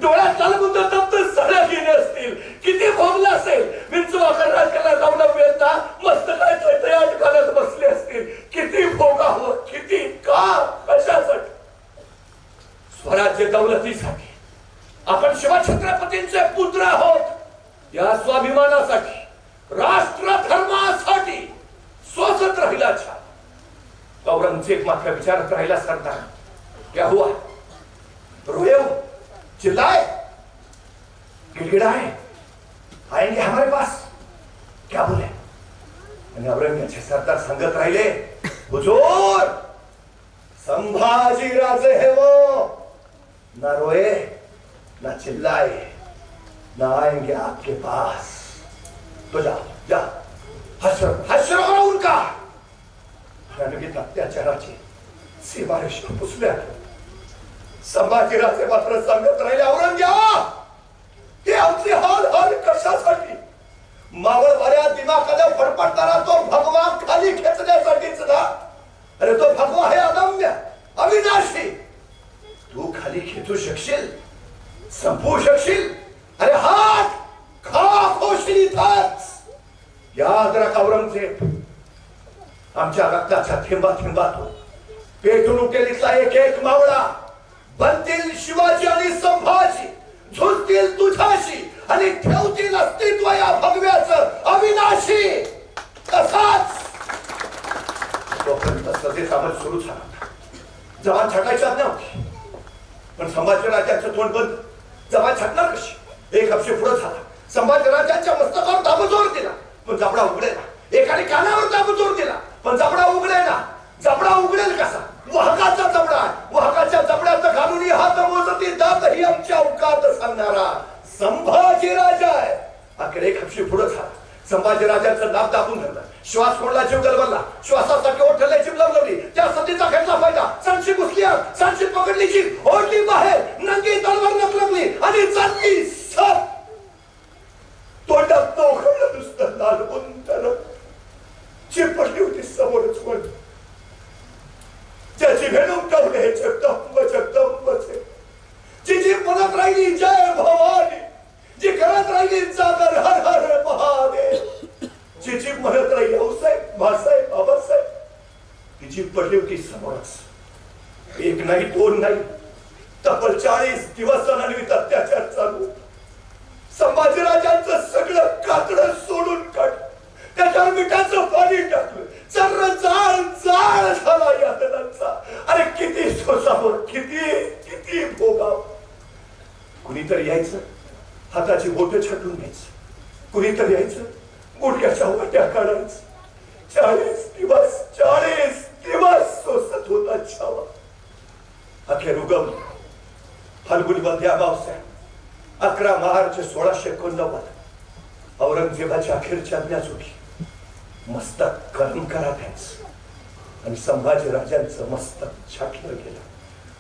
डोळ्यात कालबुद्ध तप्त सड्या गेले असतील, किती भोगला असेल, विंचवाकर राजकाला जाऊन वेळता मस्त काय तयार घालत बसले असतील, किती भोगावं, किती का, कशासाठी? स्वराज्य दौलतीसाठी, आपण शिवछत्रपतींचे पुत्र आहोत या स्वाभिमानासाठी, राष्ट्र धर्मासाठी सोसत राहिला छान। औरंगजेब मात्र विचारत राहिला सरदार, क्या हुआ? रोए हो, चिल्लाए, गिड़गिड़ाए, आएंगे हमारे पास, क्या बोले? आणि औरंगजेब सरदार सांगत राहिले, हुजूर संभाजी राजे है वो, ना रोए ना चिल्लाए ना आएंगे आपके पास, तो जा जा हश्र करो उनका। रणवीर अत्याचाराची सीमारेषा पुसल्या। संभाजीराजे मात्र सांगत राहिले, औरंगजेब हे आमचे हाल हाल कशासाठी? मावळवाऱ्या दिमाखाला फडफडणारा तो भगवा खाली खेचण्यासाठीच ना? अरे तो भगवा आहे अदम्य, अविनाशी, तू खाली खेचू शकशील, संपवू शकशील? अरे हात खाक होशील इथंच। याद राख औरंगजेब, आमच्या रक्ताच्या थेंबा थेंबातून पेटून उठेल इथला एक एक मावळा, बनतील शिवाजी आणि संभाजी, झुंजतील तुझ्याशी आणि ठेवतील अस्तित्व या भगव्याचं अविनाशी। तसाच तोपर्यंत सगळे कामच सुरू झाला। जवान छटायच्यात नव्हती, पण संभाजीराजांचं तोंड बंद, जवान छटणार कशी? एक हप्ते पुढे झाला, संभाजीराजांच्या मस्तकावर दाबजोर दिला, पण जबडा उघडेना। एकाने कानावर दाबजोर दिला, पण जबडा उघडेना। जबडा उघडेल कसा? वाहकाचा जबडा आहे, वाहकाच्या जबड्यात घालून हात मोजती दात ही आमच्या अवकात सांगणारा संभाजी राजा आहे। अखेर एक हप्ते पुढे झाला, संभाजीराजांचं नाक दाबून धरलं, श्वास कोणला जीव गलबलला, श्वासासाठी ओठले जीभ लवलवली, त्या संधीचा घेतला फायदा, सांशी घुसली आत, सांशी पकडली जीभ, ओढली बाहेर, नंगी तलवार नकलवली आणि चालली सप। तोंडात उघडलं नुसतं लाल गुंतलं, चिपटली होती समोरच वन, ज्याची भेट उमटवले जगदंब जगदंबचे, जी जी म्हणत राहिली जय भवानी, जी करत राहिली जागर हर हर महादेव, जी जी म्हणत राहिली औसाहेब भासाहेब बाबासाहेब, ती जी पडली होती समोरच। एक नाही दोन नाही, तब्बल 40 दिवस अनन्वित अत्याचार चालू। संभाजीराजांचं सगळं कातडं सोडून काढ, त्याच्यावर मिठाचं पाणी टाकलं, चर्र जाळ जाळ झाला यातनांचा। अरे किती सोसावं, किती किती भोगावं। कुणीतरी यायचं, हाताची बोटं छाटून घ्यायचं, कुणीतरी यायचं, गुडघ्याच्या वाट्या काढायचं। 40 दिवस सोसत होता छावा। अखेर उगवलं फाल्गुनी मध्ये अमावस्या, 11 मार्च 1689, औरंगजेबाच्या अखेरच्या ज्ञाचोखी। मस्तक गरम करा त्यांचं आणि संभाजी राजांचं मस्तक छाटलं गेलं,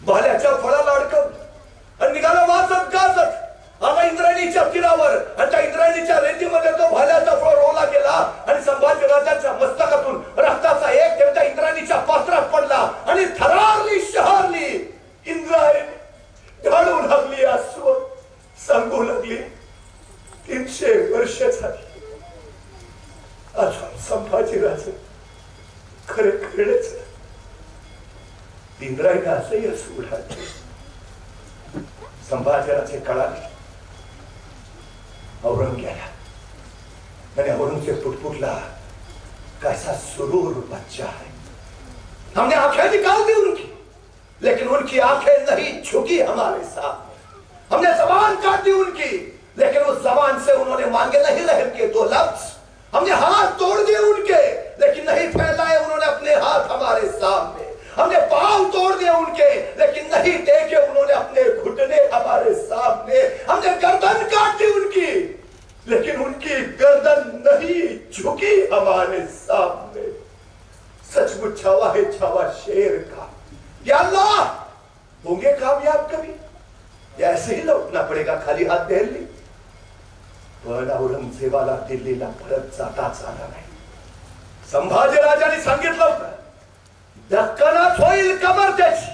भाल्याच्या फळाला अडकवलं आणि निघाला वाजत गाजत आला इंद्रायणीच्या तीरावर, आणि त्या इंद्रायणीच्या रेतीमध्ये तो भाल्याचा फळ रोवला गेला आणि संभाजी राजांच्या मस्तकातून रक्ताचा एक थेंब त्या इंद्रायणीच्या पात्रात पडला आणि थरारली शहरली इंद्रायणी, ढाळू लागली अश्व, सांगू लागली 300 वर्ष झाली, अजून संभाजीराजे खरे खरेच इंद्रायणी असंही असू उडाले। संभाजीराजे कळाले औरंग गेला आणि औरंगजेब पुटपुटला, कैसा सुरूर बच्चा है, हमने आंखें निकाल दी उनकी, लेकिन उनकी आंखें नहीं झुकी हमारे साथ। हमने जबान काट दी उनकी, लेकिन उस जबान से उन्होंने मांगे नहीं रहम के 2 लफ्ज। हमने हाथ तोड़ दिए उनके, लेकिन नहीं फैलाए उन्होंने अपने हाथ हमारे सामने। हमने पांव तोड़ दिए उनके, लेकिन नहीं टेके उन्होंने अपने घुटने हमारे सामने। हमने गर्दन काट दी उनकी, लेकिन उनकी गर्दन नहीं झुकी हमारे सामने। सचमुच छावा है छावा शेर का। या अल्लाह, होंगे कामयाब कभी या ऐसे ही लौटना पड़ेगा खाली हाथ दिल्ली? पण औरंगजेबाला दिल्लीला परत जाताच आला नाही। संभाजीराजांनी सांगितलं होतं, दक्कनात होईल कमर त्याची,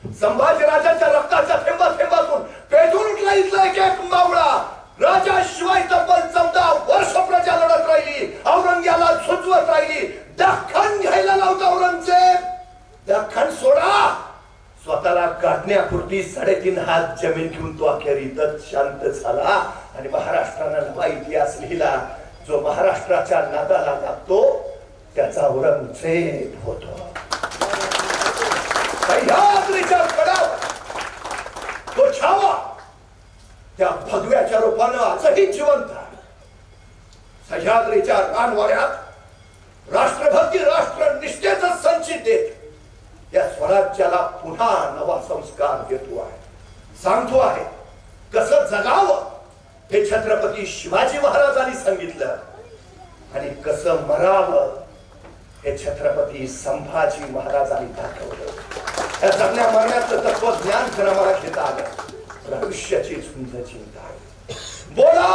संभाजीराजांच्या रक्ताच्या थेंबा थेंबातून पेटून उठला इथला एक एक मावळा. राजाशिवाय तब्बल 14 वर्ष प्रजा लढत राहिली, औरंग्याला झुजवत राहिली. दख्खन घ्यायला लावता औरंगजेब. दख्खन सोडा, स्वतःला गाठण्यापुरती 3.5 हात जमीन घेऊन तो अखेर इथंच शांत झाला आणि महाराष्ट्रानं नवा इतिहास लिहिला. जो महाराष्ट्राच्या नादाला लागतो त्याचा औरंगजेब होतो. सह्याद्रीच्या गडावर तो छावा त्या भगव्याच्या रूपानं आजही जिवंत आहे. सह्याद्रीच्या रानवाड्यात राष्ट्रभक्ती राष्ट्रनिष्ठेचा संचित देत या स्वराज्याला पुन्हा नवा संस्कार देतो आहे. सांगतो आहे कसं जगावं हे छत्रपती शिवाजी महाराजांनी सांगितलं आणि कसं मरावं हे छत्रपती संभाजी महाराजांनी दाखवलं. या जगण्या मरण्याचं तत्वज्ञान खरं मला घेता आलं. आयुष्याची झुंज चिंता. बोला